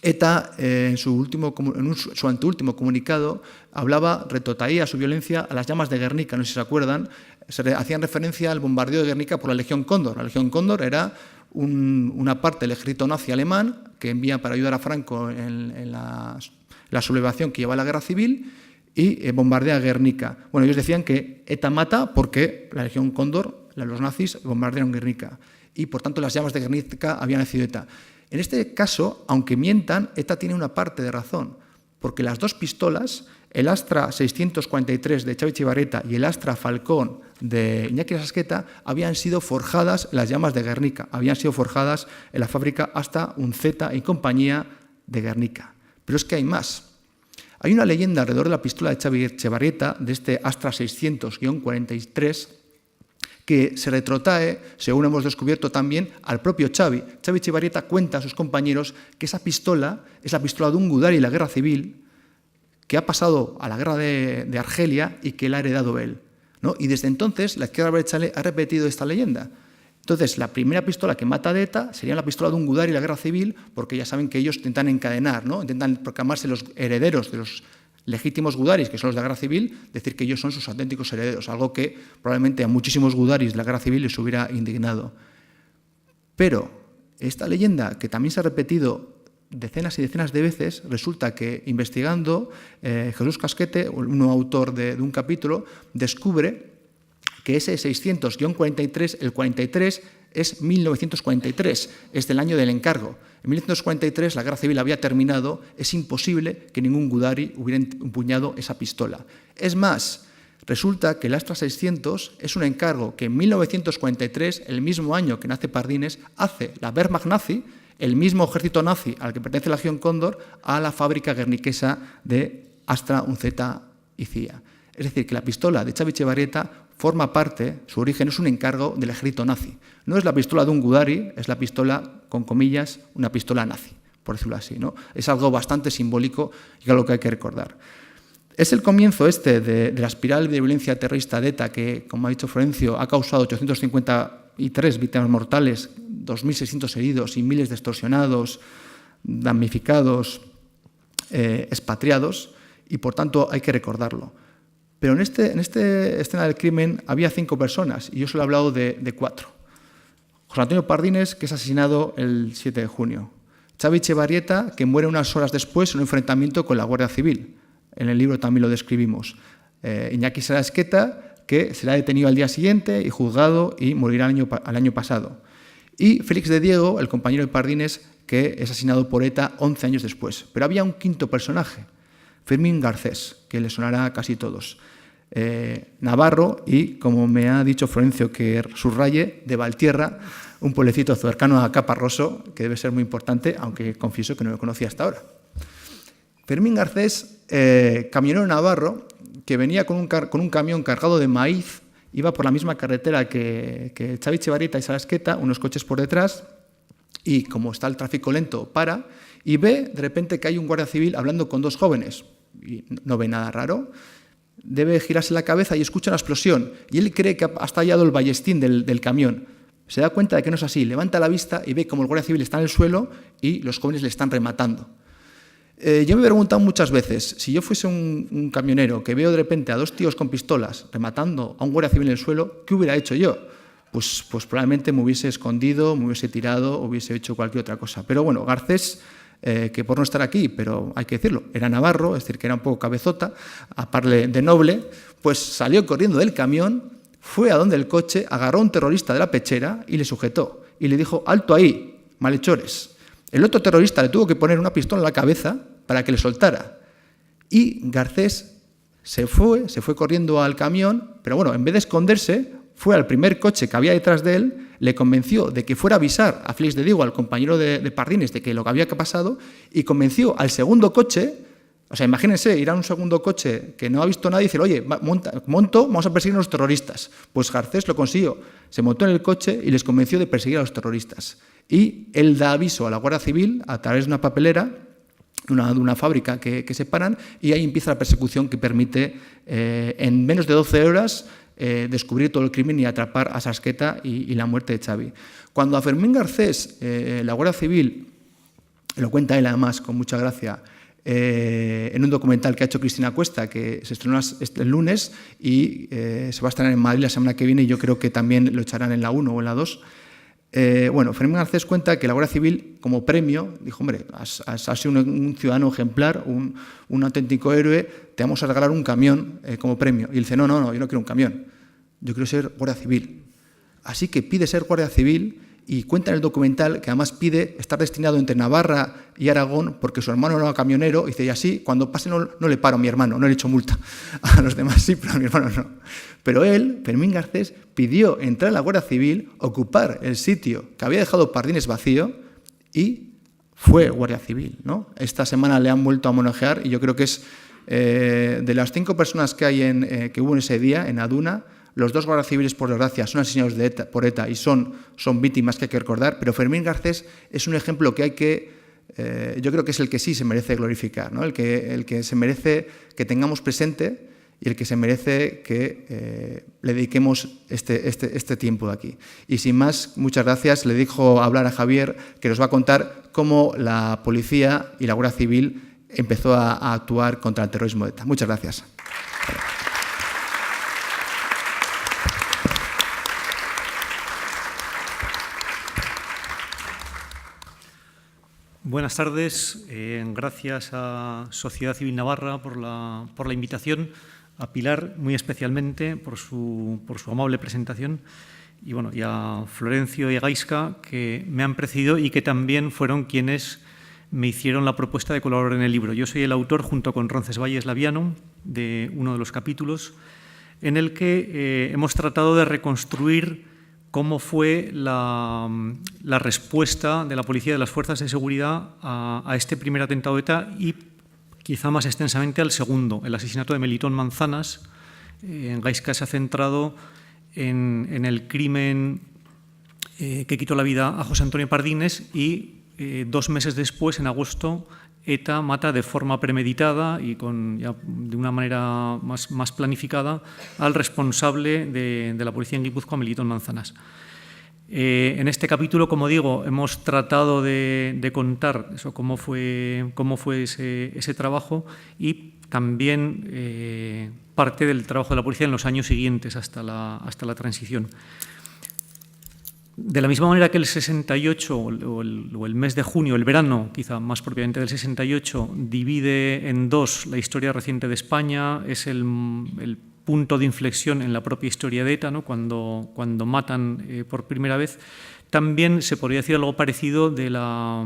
ETA, en su anteúltimo comunicado, retrotraía su violencia a las llamas de Guernica, no sé si se acuerdan, hacían referencia al bombardeo de Guernica por la Legión Cóndor. La Legión Cóndor era una parte del ejército nazi alemán que envía para ayudar a Franco en la sublevación que lleva a la guerra civil y bombardea Guernica. Bueno, ellos decían que ETA mata porque la Legión Cóndor, los nazis, bombardearon Guernica y, por tanto, las llamas de Guernica habían nacido ETA. En este caso, aunque mientan, ETA tiene una parte de razón, porque las 2 pistolas, el Astra 643 de Xavi Etxebarrieta y el Astra Falcón de Iñaki Sarasqueta, habían sido forjadas en las llamas de Guernica, habían sido forjadas en la fábrica Asta Unzeta y compañía de Guernica. Pero es que hay más. Hay una leyenda alrededor de la pistola de Xavi Etxebarrieta, de este Astra 600-43, que se retrotrae, según hemos descubierto también, al propio Xavi. Xavi Etxebarrieta cuenta a sus compañeros que esa pistola es la pistola de un Gudari en la guerra civil, que ha pasado a la guerra de Argelia y que la ha heredado él, ¿no? Y desde entonces la izquierda abertzale ha repetido esta leyenda. Entonces, la primera pistola que mata de ETA sería la pistola de un Gudari en la guerra civil, porque ya saben que ellos intentan encadenar, ¿no? Intentan proclamarse los herederos de los legítimos gudaris, que son los de la guerra civil, decir que ellos son sus auténticos herederos, algo que probablemente a muchísimos gudaris de la guerra civil les hubiera indignado. Pero esta leyenda, que también se ha repetido decenas y decenas de veces, resulta que investigando, Jesús Casquete, un autor de un capítulo, descubre que ese 600-43, el 43, es 1943, es del año del encargo. En 1943 la guerra civil había terminado, es imposible que ningún Gudari hubiera empuñado esa pistola. Es más, resulta que el Astra 600 es un encargo que en 1943, el mismo año que nace Pardines, hace la Wehrmacht nazi, el mismo ejército nazi al que pertenece la Legión Cóndor, a la fábrica guerniquesa de Astra Unzeta y CIA. Es decir, que la pistola de Xavi Etxebarrieta forma parte, su origen es un encargo del ejército nazi. No es la pistola de un Gudari, es la pistola, con comillas, una pistola nazi, por decirlo así, ¿no? Es algo bastante simbólico y algo que hay que recordar. Es el comienzo de la espiral de violencia terrorista de ETA que, como ha dicho Florencio, ha causado 853 víctimas mortales, 2.600 heridos y miles de extorsionados, damnificados, expatriados, y por tanto hay que recordarlo. Pero en esta escena del crimen había 5 personas y yo solo he hablado de 4. José Antonio Pardines, que es asesinado el 7 de junio. Xavi Etxebarrieta, que muere unas horas después en un enfrentamiento con la Guardia Civil. En el libro también lo describimos. Iñaki Sarasqueta, que será detenido al día siguiente y juzgado y morirá al año pasado. Y Félix de Diego, el compañero de Pardines, que es asesinado por ETA 11 años después. Pero había un 5º personaje, Fermín Garcés, que le sonará a casi todos. Navarro y, como me ha dicho Florencio que subraye, de Valtierra, un pueblecito cercano a Caparroso, que debe ser muy importante, aunque confieso que no lo conocía hasta ahora. Fermín Garcés, camionero navarro, que venía con un camión cargado de maíz, iba por la misma carretera que Xavi Etxebarrieta y Sarasqueta, unos coches por detrás, y como está el tráfico lento, para, y ve de repente que hay un guardia civil hablando con dos jóvenes, y no ve nada raro. Debe girarse la cabeza y escucha una explosión, y él cree que ha estallado el ballestín del camión. Se da cuenta de que no es así, levanta la vista y ve como el guardia civil está en el suelo y los jóvenes le están rematando. Yo me he preguntado muchas veces, si yo fuese un camionero que veo de repente a dos tíos con pistolas rematando a un guardia civil en el suelo, ¿qué hubiera hecho yo? Pues probablemente me hubiese escondido, me hubiese tirado, hubiese hecho cualquier otra cosa. Pero bueno, Garcés, que por no estar aquí, pero hay que decirlo, era navarro, es decir, que era un poco cabezota, aparte de noble, pues salió corriendo del camión, fue a donde el coche, agarró a un terrorista de la pechera y le sujetó. Y le dijo, alto ahí, malhechores. El otro terrorista le tuvo que poner una pistola en la cabeza para que le soltara. Y Garcés se fue corriendo al camión, pero bueno, en vez de esconderse, fue al primer coche que había detrás de él, le convenció de que fuera a avisar a Félix de Diego, al compañero de Pardines, de que lo que había pasado, y convenció al segundo coche. O sea, imagínense, ir a un segundo coche que no ha visto nadie y decir, oye, monto, vamos a perseguir a los terroristas. Pues Garcés lo consiguió, se montó en el coche y les convenció de perseguir a los terroristas. Y él da aviso a la Guardia Civil a través de una papelera, de una fábrica que separan, y ahí empieza la persecución que permite, en menos de 12 horas, descubrir todo el crimen y atrapar a Sarasqueta y la muerte de Xavi. Cuando a Fermín Garcés, la Guardia Civil, lo cuenta él además con mucha gracia, en un documental que ha hecho Cristina Cuesta, que se estrenó el lunes y se va a estrenar en Madrid la semana que viene, y yo creo que también lo echarán en la 1 o en la 2. Bueno, Fermín Garcés cuenta que la Guardia Civil, como premio, dijo, hombre, has sido un ciudadano ejemplar, un auténtico héroe, te vamos a regalar un camión como premio. Y él dice, no, yo no quiero un camión, yo quiero ser Guardia Civil. Así que pide ser Guardia Civil y cuenta en el documental que además pide estar destinado entre Navarra y Aragón porque su hermano era camionero, y dice, y así, cuando pase no le paro a mi hermano, no le echo multa. A los demás sí, pero a mi hermano no. Pero él, Fermín Garcés, pidió entrar en la Guardia Civil, ocupar el sitio que había dejado Pardines vacío, y fue Guardia Civil, ¿no? Esta semana le han vuelto a homenajear, y yo creo que es de las 5 personas que hay que hubo en ese día, en Aduna, los 2 guardias civiles, por desgracia, son asesinados por ETA y son víctimas que hay que recordar, pero Fermín Garcés es un ejemplo que hay que, yo creo que es el que sí se merece glorificar, ¿no? el que se merece que tengamos presente y el que se merece que le dediquemos este tiempo de aquí. Y sin más, muchas gracias. Le dejo hablar a Javier, que nos va a contar cómo la policía y la Guardia Civil empezó a actuar contra el terrorismo de ETA. Muchas gracias. Buenas tardes. Gracias a Sociedad Civil Navarra por la invitación, a Pilar muy especialmente por su amable presentación, y bueno, y a Florencio y a Gaisca, que me han precedido y que también fueron quienes me hicieron la propuesta de colaborar en el libro. Yo soy el autor, junto con Roncesvalles Laviano, de uno de los capítulos, en el que hemos tratado de reconstruir cómo fue la respuesta de la policía y de las fuerzas de seguridad a este primer atentado de ETA, y quizá más extensamente al segundo, el asesinato de Melitón Manzanas. Gaisca se ha centrado en el crimen que quitó la vida a José Antonio Pardines, y 2 meses después, en agosto, ETA mata de forma premeditada y de una manera más planificada al responsable de la policía en Guipúzcoa, Melitón Manzanas. En este capítulo, como digo, hemos tratado de contar eso, cómo fue ese trabajo, y también parte del trabajo de la policía en los años siguientes hasta la transición. De la misma manera que el 68 o el mes de junio, el verano quizá más propiamente del 68, divide en 2 la historia reciente de España, es el punto de inflexión en la propia historia de ETA, ¿no? Cuando matan por primera vez, también se podría decir algo parecido de la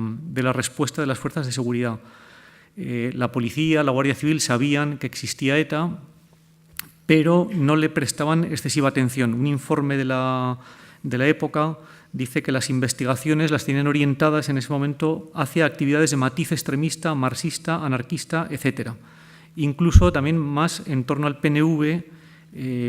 respuesta de las fuerzas de seguridad. La policía, la Guardia Civil sabían que existía ETA, pero no le prestaban excesiva atención. Un informe de de la época, dice que las investigaciones las tenían orientadas en ese momento hacia actividades de matiz extremista, marxista, anarquista, etc. Incluso también más en torno al PNV,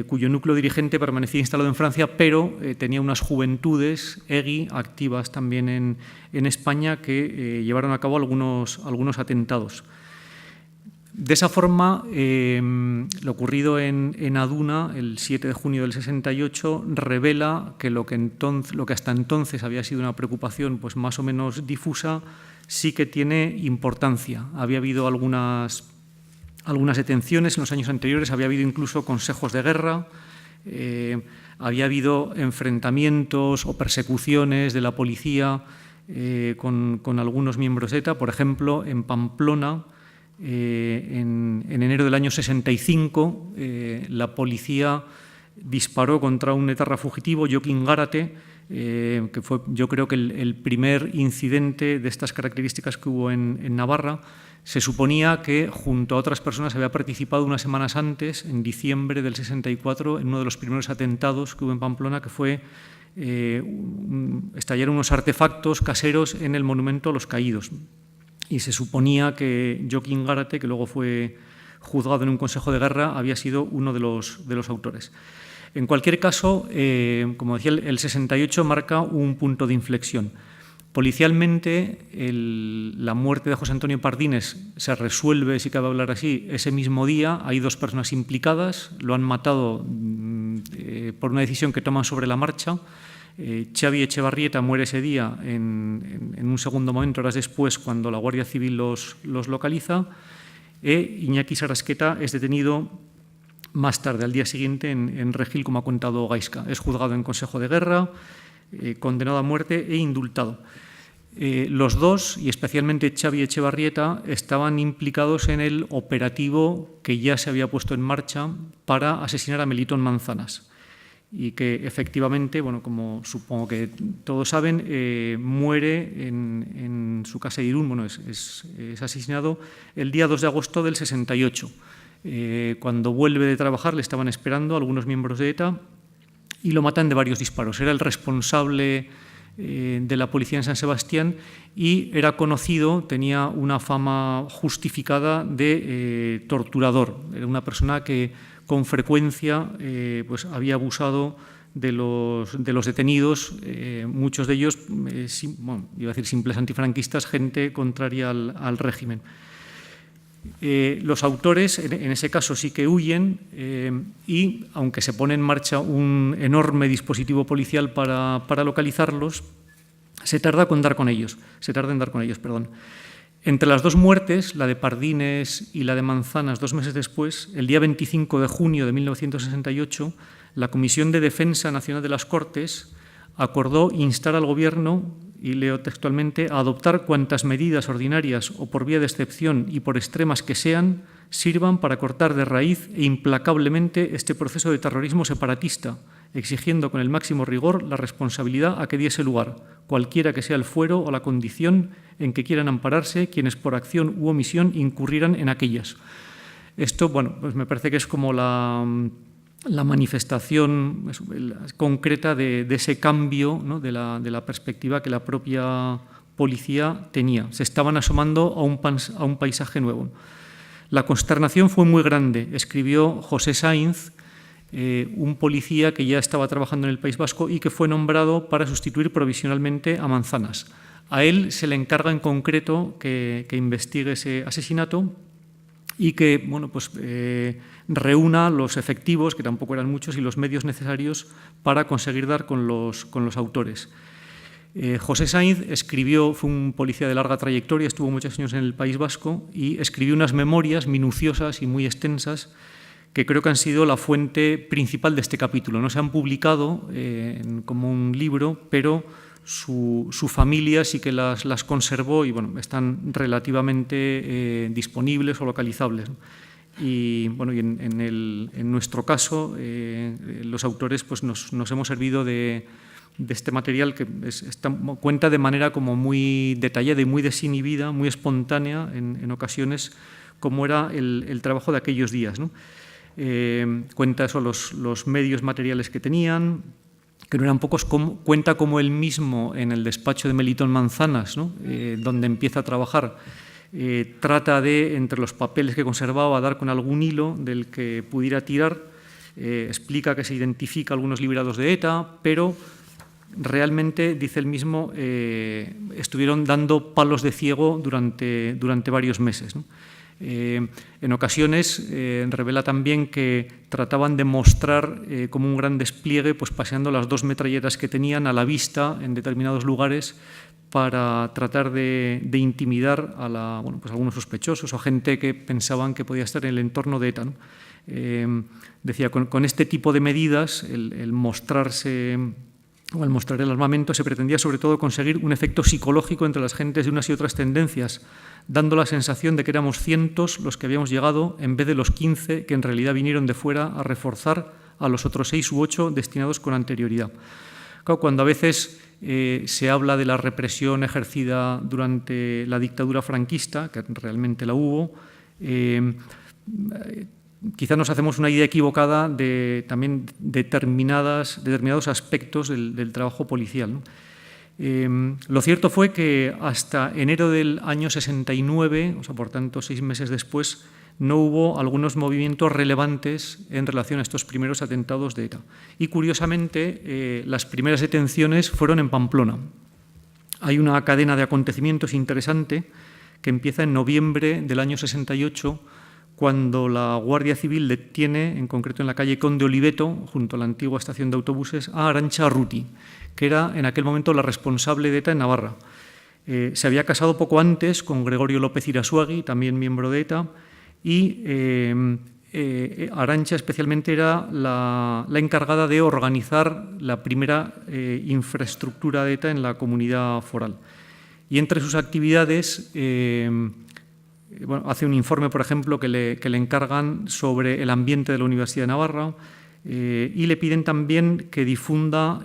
cuyo núcleo dirigente permanecía instalado en Francia, pero tenía unas juventudes, EGI, activas también en España, que llevaron a cabo algunos atentados. De esa forma, lo ocurrido en Aduna, el 7 de junio del 68, revela que lo que hasta entonces había sido una preocupación pues, más o menos difusa, sí que tiene importancia. Había habido algunas detenciones en los años anteriores, había habido incluso consejos de guerra, había habido enfrentamientos o persecuciones de la policía con algunos miembros de ETA. Por ejemplo, en Pamplona, en enero del año 65, la policía disparó contra un etarra fugitivo, Joaquín Gárate, que fue, yo creo que el primer incidente de estas características que hubo en Navarra. Se suponía que junto a otras personas había participado unas semanas antes, en diciembre del 64, en uno de los primeros atentados que hubo en Pamplona, que fue estallar unos artefactos caseros en el monumento a los caídos. Y se suponía que Joaquín Gárate, que luego fue juzgado en un consejo de guerra, había sido uno de los autores. En cualquier caso, como decía, el 68 marca un punto de inflexión. Policialmente, la muerte de José Antonio Pardines se resuelve, si cabe hablar así, ese mismo día. Hay dos personas implicadas, lo han matado por una decisión que toman sobre la marcha. Xavi Echevarrieta muere ese día en un segundo momento, horas después, cuando la Guardia Civil los localiza. Iñaki Sarasqueta es detenido más tarde, al día siguiente, en Regil, como ha contado Gaizka. Es juzgado en Consejo de Guerra, condenado a muerte e indultado. Los dos, y especialmente Xavi Echevarrieta, estaban implicados en el operativo que ya se había puesto en marcha para asesinar a Melitón Manzanas, y que efectivamente, bueno, como supongo que todos saben, muere en su casa de Irún. Bueno, es asesinado el día 2 de agosto del 68. Cuando vuelve de trabajar le estaban esperando algunos miembros de ETA y lo matan de varios disparos. Era el responsable de la policía en San Sebastián y era conocido, tenía una fama justificada de torturador. Era una persona que con frecuencia pues había abusado de los detenidos, muchos de ellos, iba a decir simples antifranquistas, gente contraria al régimen. Los autores, en ese caso, sí que huyen y, aunque se pone en marcha un enorme dispositivo policial para localizarlos, se tarda en dar con ellos. Entre las dos muertes, la de Pardines y la de Manzanas, 2 meses después, el día 25 de junio de 1968, la Comisión de Defensa Nacional de las Cortes acordó instar al Gobierno, y leo textualmente, a adoptar cuantas medidas ordinarias o por vía de excepción y por extremas que sean, sirvan para cortar de raíz e implacablemente este proceso de terrorismo separatista, exigiendo con el máximo rigor la responsabilidad a que diese lugar, cualquiera que sea el fuero o la condición en que quieran ampararse quienes por acción u omisión incurrieran en aquellas. Esto, bueno, pues me parece que es como la manifestación concreta de ese cambio, ¿no?, de la perspectiva que la propia policía tenía. Se estaban asomando a un paisaje nuevo. La consternación fue muy grande, escribió José Sainz, un policía que ya estaba trabajando en el País Vasco y que fue nombrado para sustituir provisionalmente a Manzanas. A él se le encarga en concreto que investigue ese asesinato y que, bueno, pues, reúna los efectivos, que tampoco eran muchos, y los medios necesarios para conseguir dar con los autores. José Sainz fue un policía de larga trayectoria, estuvo muchos años en el País Vasco y escribió unas memorias minuciosas y muy extensas que creo que han sido la fuente principal de este capítulo. No se han publicado como un libro, pero su familia sí que las conservó y, bueno, están relativamente disponibles o localizables. Y, bueno, y en nuestro caso, los autores, pues, nos hemos servido de este material que cuenta de manera como muy detallada y muy desinhibida, muy espontánea en ocasiones, cómo era el trabajo de aquellos días, ¿no? Cuenta eso, los medios materiales que tenían, que no eran pocos, cuenta como él mismo en el despacho de Melitón Manzanas, ¿no? Donde empieza a trabajar, trata de, entre los papeles que conservaba, dar con algún hilo del que pudiera tirar, explica que se identifica algunos liberados de ETA, pero realmente, dice él mismo, estuvieron dando palos de ciego durante varios meses, ¿no? En ocasiones revela también que trataban de mostrar como un gran despliegue, pues paseando las 2 metralletas que tenían a la vista en determinados lugares para tratar de intimidar a pues algunos sospechosos o gente que pensaban que podía estar en el entorno de ETA, ¿no? Decía, con este tipo de medidas, el mostrarse o al mostrar el armamento, se pretendía sobre todo conseguir un efecto psicológico entre las gentes de unas y otras tendencias, dando la sensación de que éramos cientos los que habíamos llegado en vez de los 15 que en realidad vinieron de fuera a reforzar a los otros 6 u 8 destinados con anterioridad. Claro, cuando a veces se habla de la represión ejercida durante la dictadura franquista, que realmente la hubo, quizá nos hacemos una idea equivocada de también determinados aspectos del trabajo policial, ¿no? Lo cierto fue que hasta enero del año 69, o sea, por tanto 6 meses después, no hubo algunos movimientos relevantes en relación a estos primeros atentados de ETA. Y curiosamente, las primeras detenciones fueron en Pamplona. Hay una cadena de acontecimientos interesante que empieza en noviembre del año 68, cuando la Guardia Civil detiene, en concreto en la calle Conde Oliveto, junto a la antigua estación de autobuses, a Arantxa Arruti, que era en aquel momento la responsable de ETA en Navarra. Se había casado poco antes con Gregorio López Irasuagui, también miembro de ETA, y Arantxa especialmente era la encargada de organizar la primera infraestructura de ETA en la comunidad foral. Y entre sus actividades hace un informe, por ejemplo, que le encargan sobre el ambiente de la Universidad de Navarra, y le piden también que difunda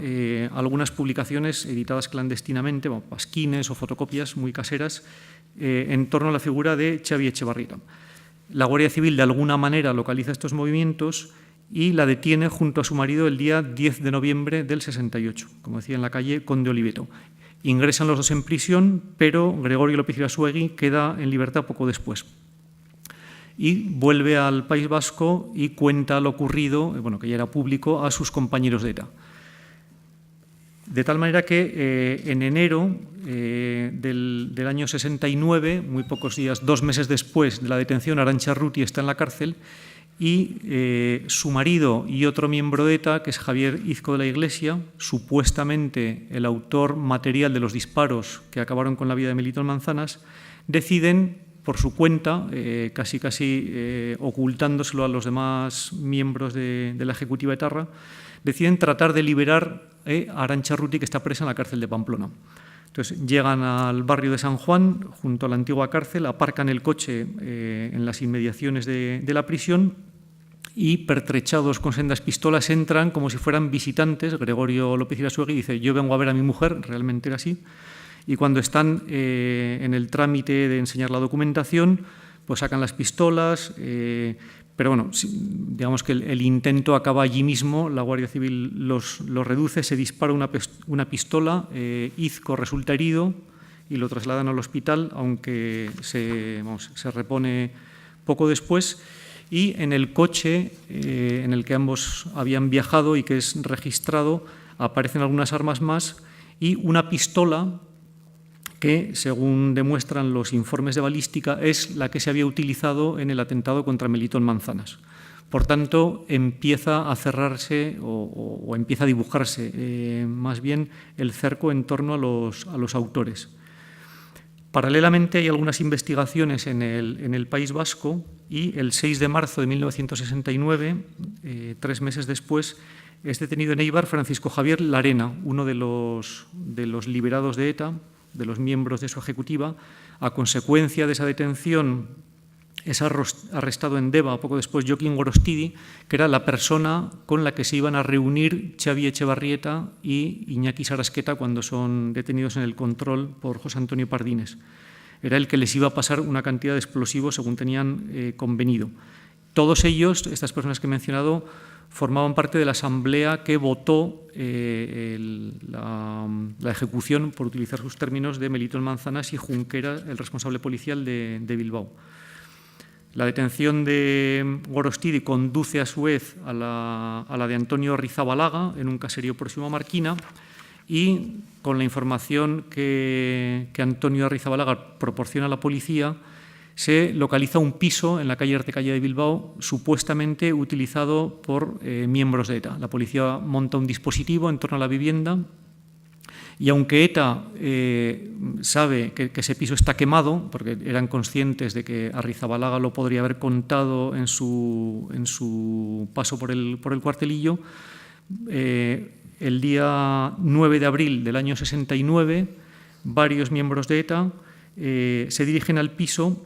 algunas publicaciones editadas clandestinamente, pasquines o fotocopias muy caseras, en torno a la figura de Xavi Etxebarrieta. La Guardia Civil de alguna manera localiza estos movimientos y la detiene junto a su marido el día 10 de noviembre del 68, como decía, en la calle Conde Oliveto. Ingresan los dos en prisión, pero Gregorio López Irasuagui queda en libertad poco después. Y vuelve al País Vasco y cuenta lo ocurrido, que ya era público, a sus compañeros de ETA. De tal manera que en enero del año 69, muy pocos días, 2 meses después de la detención, Arantxa Arruti está en la cárcel y su marido y otro miembro de ETA, que es Javier Izco de la Iglesia, supuestamente el autor material de los disparos que acabaron con la vida de Melitón Manzanas, deciden, por su cuenta, casi ocultándoselo a los demás miembros de la ejecutiva etarra, deciden tratar de liberar a Arantxa Arruti, que está presa en la cárcel de Pamplona. Entonces llegan al barrio de San Juan, junto a la antigua cárcel, aparcan el coche en las inmediaciones de la prisión y, pertrechados con sendas pistolas, entran como si fueran visitantes. Gregorio López Irasuagui dice: yo vengo a ver a mi mujer, realmente era así. Y cuando están en el trámite de enseñar la documentación, pues sacan las pistolas, pero bueno, digamos que el intento acaba allí mismo. La Guardia Civil los reduce, se dispara una pistola, Izco resulta herido y lo trasladan al hospital, aunque se repone poco después. Y en el coche en el que ambos habían viajado y que es registrado, aparecen algunas armas más y una pistola que, según demuestran los informes de balística, es la que se había utilizado en el atentado contra Melitón Manzanas. Por tanto, empieza a cerrarse o empieza a dibujarse más bien el cerco en torno a los autores. Paralelamente hay algunas investigaciones en el País Vasco y el 6 de marzo de 1969, 3 meses después, es detenido en Eibar Francisco Javier Larena, uno de los liberados de ETA, de los miembros de su ejecutiva. A consecuencia de esa detención es arrestado en Deva poco después Joaquín Gorostidi, que era la persona con la que se iban a reunir Xavi Etxebarrieta y Iñaki Sarasqueta cuando son detenidos en el control por José Antonio Pardines. Era el que les iba a pasar una cantidad de explosivos según tenían convenido. Todos ellos, estas personas que he mencionado, formaban parte de la asamblea que votó la ejecución, por utilizar sus términos, de Melitón Manzanas y Junquera, el responsable policial de Bilbao. La detención de Gorostidi conduce a su vez a la de Antonio Arrizabalaga en un caserío próximo a Marquina, y con la información que Antonio Arrizabalaga proporciona a la policía, se localiza un piso en la calle Artecalla de Bilbao, supuestamente utilizado por miembros de ETA. La policía monta un dispositivo en torno a la vivienda y, aunque ETA sabe que ese piso está quemado, porque eran conscientes de que Arrizabalaga lo podría haber contado en su paso por el cuartelillo, el día 9 de abril del año 69, varios miembros de ETA se dirigen al piso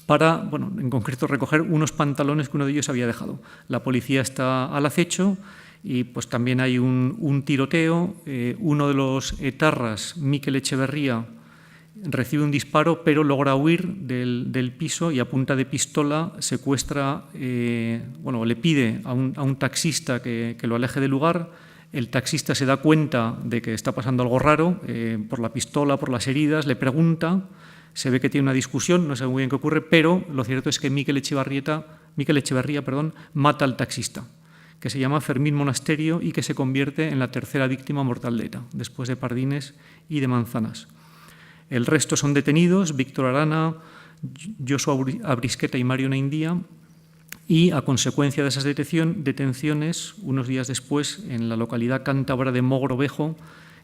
para, bueno, en concreto, recoger unos pantalones que uno de ellos había dejado. La policía está al acecho y pues también hay un tiroteo. Uno de los etarras, Mikel Echeverría, recibe un disparo, pero logra huir del piso y a punta de pistola secuestra, le pide a un taxista que lo aleje del lugar. El taxista se da cuenta de que está pasando algo raro, por la pistola, por las heridas, le pregunta. Se ve que tiene una discusión, no sabe muy bien qué ocurre, pero lo cierto es que Mikel Echeverría, mata al taxista, que se llama Fermín Monasterio y que se convierte en la tercera víctima mortal de ETA, después de Pardines y de Manzanas. El resto son detenidos: Víctor Arana, Joshua Abrisqueta y Mario Naindía, y a consecuencia de esas detenciones, unos días después, en la localidad cántabra de Mogrovejo,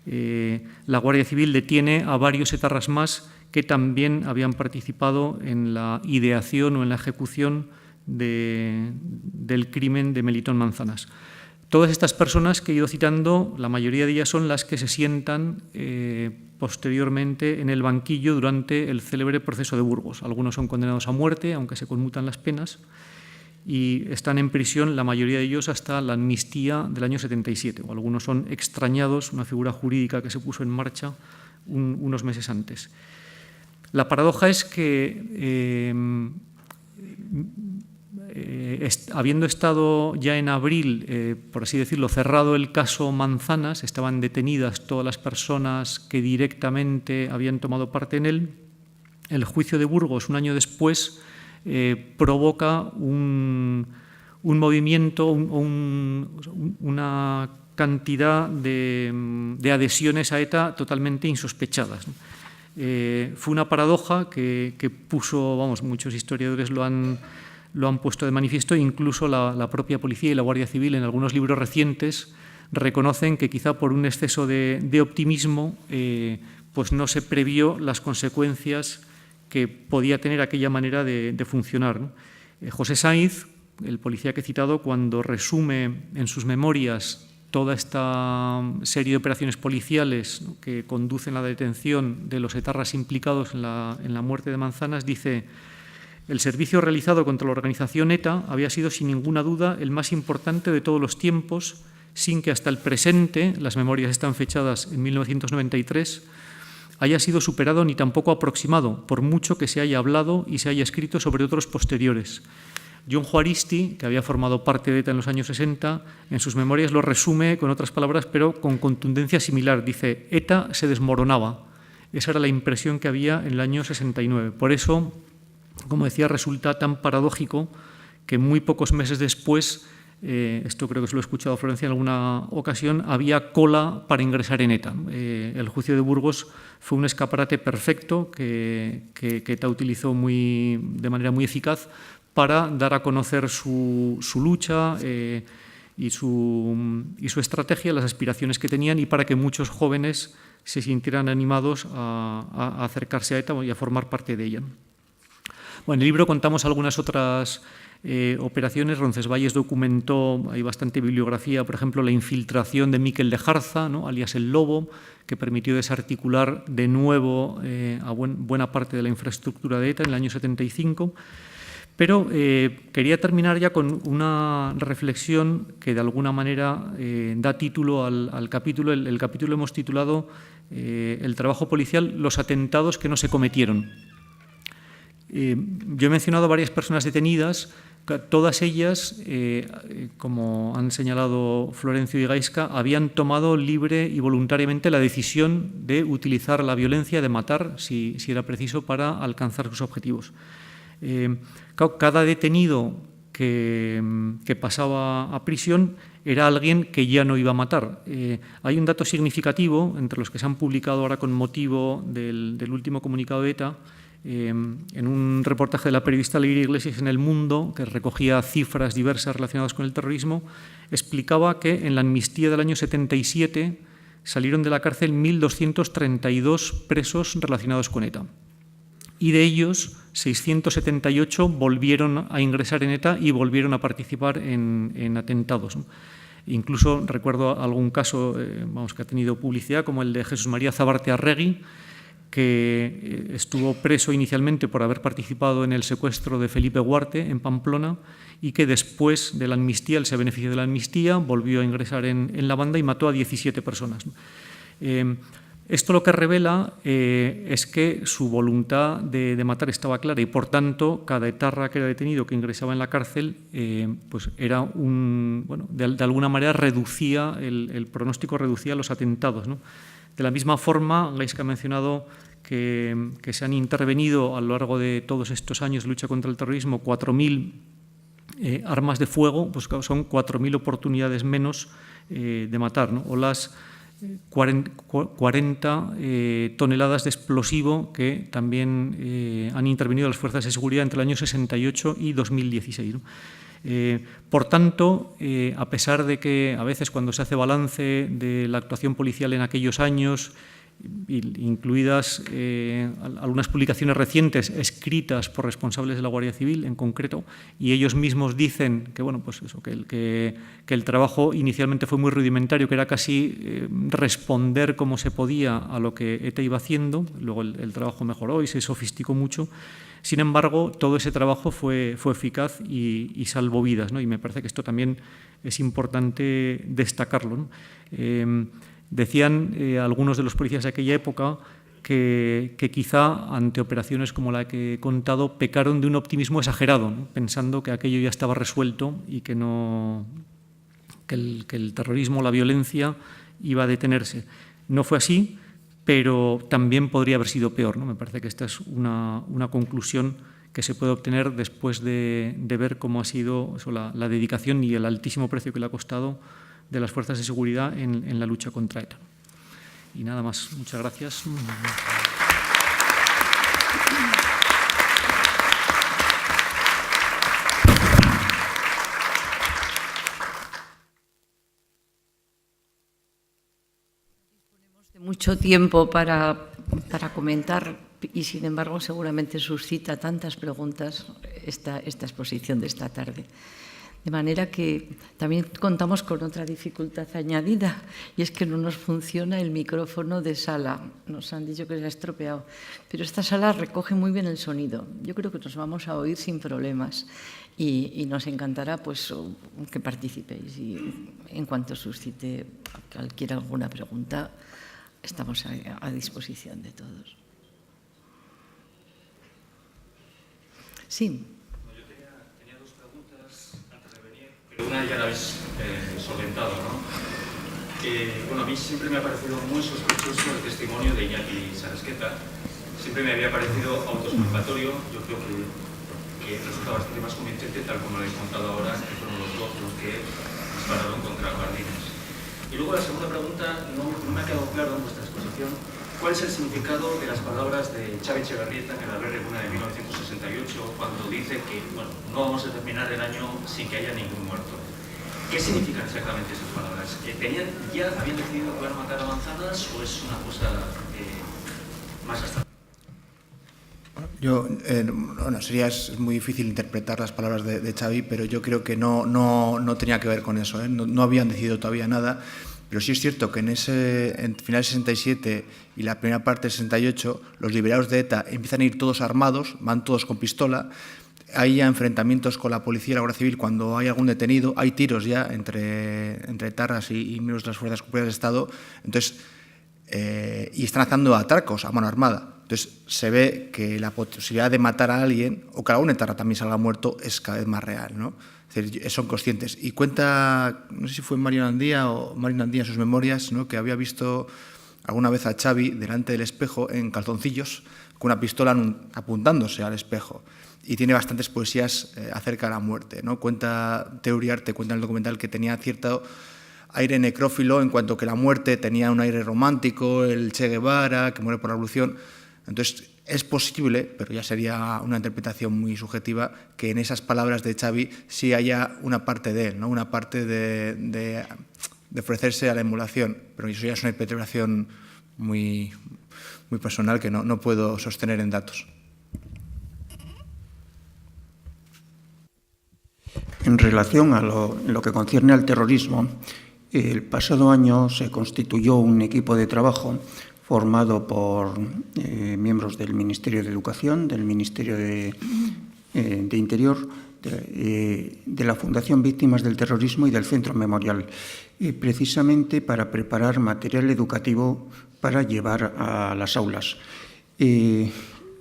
la Guardia Civil detiene a varios etarras más que también habían participado en la ideación o en la ejecución del crimen de Melitón Manzanas. Todas estas personas que he ido citando, la mayoría de ellas son las que se sientan posteriormente en el banquillo durante el célebre proceso de Burgos. Algunos son condenados a muerte, aunque se conmutan las penas, y están en prisión, la mayoría de ellos, hasta la amnistía del año 77, o algunos son extrañados, una figura jurídica que se puso en marcha unos meses antes. La paradoja es que, habiendo estado ya en abril, por así decirlo, cerrado el caso Manzanas, estaban detenidas todas las personas que directamente habían tomado parte en él, el juicio de Burgos, un año después, provoca un movimiento, una cantidad de adhesiones a ETA totalmente insospechadas. Fue una paradoja que puso, muchos historiadores lo han puesto de manifiesto, incluso la propia policía y la Guardia Civil en algunos libros recientes reconocen que quizá por un exceso de optimismo pues no se previó las consecuencias que podía tener aquella manera de funcionar, ¿no? José Sainz, el policía que he citado, cuando resume en sus memorias toda esta serie de operaciones policiales, ¿no?, que conducen a la detención de los etarras implicados en la muerte de Manzanas, dice: el servicio realizado contra la organización ETA había sido sin ninguna duda el más importante de todos los tiempos, sin que hasta el presente, las memorias están fechadas en 1993, haya sido superado ni tampoco aproximado, por mucho que se haya hablado y se haya escrito sobre otros posteriores. John Juaristi, que había formado parte de ETA en los años 60, en sus memorias lo resume con otras palabras, pero con contundencia similar. Dice: ETA se desmoronaba. Esa era la impresión que había en el año 69. Por eso, como decía, resulta tan paradójico que muy pocos meses después, esto creo que se lo he escuchado a Florencia en alguna ocasión, había cola para ingresar en ETA. El juicio de Burgos fue un escaparate perfecto que ETA utilizó de manera muy eficaz para dar a conocer su lucha y su estrategia, las aspiraciones que tenían, y para que muchos jóvenes se sintieran animados a acercarse a ETA y a formar parte de ella. Bueno, en el libro contamos algunas otras operaciones. Roncesvalles documentó, hay bastante bibliografía, por ejemplo, la infiltración de Miquel de Jarza, ¿no?, alias El Lobo, que permitió desarticular de nuevo a buena parte de la infraestructura de ETA en el año 75. Pero quería terminar ya con una reflexión que de alguna manera da título al capítulo. El capítulo hemos titulado el trabajo policial, los atentados que no se cometieron. Yo he mencionado varias personas detenidas Todas ellas, como han señalado Florencio y Gaisca, habían tomado libre y voluntariamente la decisión de utilizar la violencia, de matar, si era preciso, para alcanzar sus objetivos. Cada detenido que pasaba a prisión era alguien que ya no iba a matar. Hay un dato significativo entre los que se han publicado ahora con motivo del último comunicado de ETA, en un reportaje de la periodista Leire Iglesias en El Mundo, que recogía cifras diversas relacionadas con el terrorismo, explicaba que en la amnistía del año 77 salieron de la cárcel 1.232 presos relacionados con ETA. Y de ellos, 678 volvieron a ingresar en ETA y volvieron a participar en atentados. Incluso recuerdo algún caso que ha tenido publicidad, como el de Jesús María Zabarte Arregui, que estuvo preso inicialmente por haber participado en el secuestro de Felipe Huarte en Pamplona y que después de la amnistía, él se benefició de la amnistía, volvió a ingresar en la banda y mató a 17 personas. Esto lo que revela es que su voluntad de matar estaba clara y, por tanto, cada etarra que era detenido, que ingresaba en la cárcel, pues era de alguna manera reducía el pronóstico, reducía los atentados, ¿no? De la misma forma, Gaisca ha mencionado que se han intervenido a lo largo de todos estos años de lucha contra el terrorismo 4.000 armas de fuego, pues son 4.000 oportunidades menos de matar, ¿no? O las 40 toneladas de explosivo que también han intervenido las fuerzas de seguridad entre el año 68 y 2016, ¿no? Por tanto, a pesar de que a veces cuando se hace balance de la actuación policial en aquellos años, incluidas algunas publicaciones recientes escritas por responsables de la Guardia Civil en concreto, y ellos mismos dicen que, que el trabajo inicialmente fue muy rudimentario, que era casi responder como se podía a lo que ETA iba haciendo, luego el trabajo mejoró y se sofisticó mucho. Sin embargo, todo ese trabajo fue eficaz y salvó vidas, ¿no? Y me parece que esto también es importante destacarlo, ¿no? Decían algunos de los policías de aquella época que quizá ante operaciones como la que he contado pecaron de un optimismo exagerado, ¿no? Pensando que aquello ya estaba resuelto y que el terrorismo, la violencia iba a detenerse. No fue así, pero también podría haber sido peor, ¿no? Me parece que esta es una conclusión que se puede obtener después de ver cómo ha sido la dedicación y el altísimo precio que le ha costado de las fuerzas de seguridad en la lucha contra ETA. Y nada más. Muchas gracias. Mucho tiempo para comentar y, sin embargo, seguramente suscita tantas preguntas esta exposición de esta tarde. De manera que también contamos con otra dificultad añadida, y es que no nos funciona el micrófono de sala. Nos han dicho que se ha estropeado, pero esta sala recoge muy bien el sonido. Yo creo que nos vamos a oír sin problemas y nos encantará pues, que participéis. Y en cuanto suscite cualquiera alguna pregunta, estamos a disposición de todos. Sí. Una ya la habéis solventado, ¿no? A mí siempre me ha parecido muy sospechoso el testimonio de Iñaki Sarasqueta. Siempre me había parecido autoexculpatorio. Yo creo que resulta bastante más convincente, tal como lo habéis contado ahora, que fueron los dos los que dispararon contra Guardines. Y luego la segunda pregunta, no me ha quedado claro en vuestra exposición, ¿cuál es el significado de las palabras de Xavi Etxebarrieta en la Red Reguna de 1968, cuando dice que no vamos a terminar el año sin que haya ningún muerto? ¿Qué significan exactamente esas palabras? ¿Ya habían decidido que iban a matar a manzanas o es una cosa más hasta? Es muy difícil interpretar las palabras de Xavi, pero yo creo que no tenía que ver con eso, ¿eh? No habían decidido todavía nada. Pero sí es cierto que en final del 67 y la primera parte del 68, los liberados de ETA empiezan a ir todos armados, van todos con pistola, hay ya enfrentamientos con la policía y la Guardia Civil cuando hay algún detenido, hay tiros ya entre etarras y miembros de las fuerzas cumplidas de Estado, entonces, y están haciendo atracos a mano armada. Entonces, se ve que la posibilidad de matar a alguien, o que algún etarra también salga muerto, es cada vez más real, ¿no? Es decir, son conscientes. Y cuenta, no sé si fue Mario Nandía en sus memorias, ¿no?, que había visto alguna vez a Xavi delante del espejo en calzoncillos con una pistola apuntándose al espejo. Y tiene bastantes poesías acerca de la muerte, ¿no? Cuenta Teo Uriarte, cuenta en el documental que tenía cierto aire necrófilo, en cuanto que la muerte tenía un aire romántico, el Che Guevara, que muere por la revolución. Entonces, es posible, pero ya sería una interpretación muy subjetiva, que en esas palabras de Xavi sí haya una parte de él, ¿no? Una parte de ofrecerse a la emulación, pero eso ya es una interpretación muy personal que no puedo sostener en datos. En relación a lo que concierne al terrorismo, el pasado año se constituyó un equipo de trabajo formado por miembros del Ministerio de Educación, del Ministerio de Interior, de la Fundación Víctimas del Terrorismo y del Centro Memorial, precisamente para preparar material educativo para llevar a las aulas.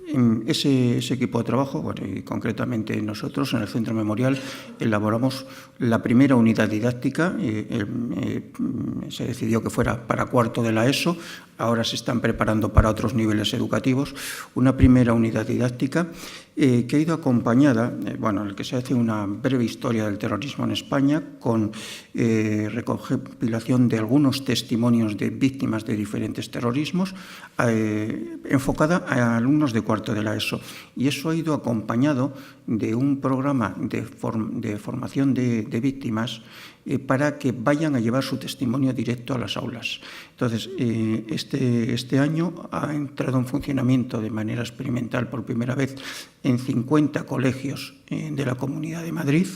En ese equipo de trabajo, bueno, y concretamente nosotros en el Centro Memorial, elaboramos la primera unidad didáctica. Se decidió que fuera para cuarto de la ESO, ahora se están preparando para otros niveles educativos. Una primera unidad didáctica que ha ido acompañada, en el que se hace una breve historia del terrorismo en España con recopilación de algunos testimonios de víctimas de diferentes terrorismos, enfocada a alumnos de cuarto de la ESO. Y eso ha ido acompañado de un programa de formación de víctimas para que vayan a llevar su testimonio directo a las aulas. Entonces, este año ha entrado en funcionamiento de manera experimental por primera vez en 50 colegios de la Comunidad de Madrid.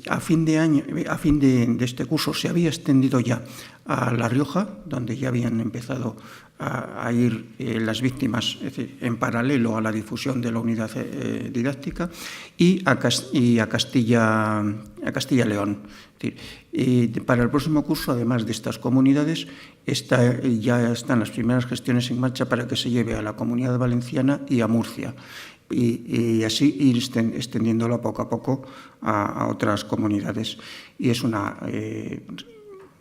A fin de este curso se había extendido ya a La Rioja, donde ya habían empezado a ir las víctimas, es decir, en paralelo a la difusión de la unidad didáctica, y a Castilla y León. Es decir, para el próximo curso, además de estas comunidades, ya están las primeras gestiones en marcha para que se lleve a la Comunidad Valenciana y a Murcia. Y así ir extendiéndolo poco a poco a otras comunidades. Y es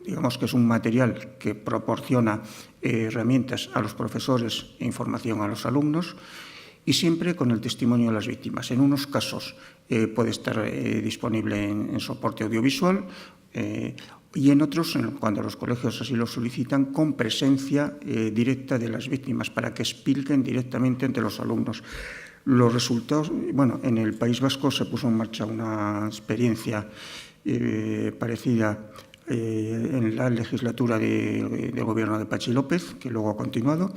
digamos que es un material que proporciona herramientas a los profesores e información a los alumnos, y siempre con el testimonio de las víctimas. En unos casos puede estar disponible en soporte audiovisual, y en otros, cuando los colegios así lo solicitan, con presencia directa de las víctimas, para que expliquen directamente entre los alumnos. Los resultados, en el País Vasco se puso en marcha una experiencia parecida en la legislatura del gobierno de Patxi López, que luego ha continuado,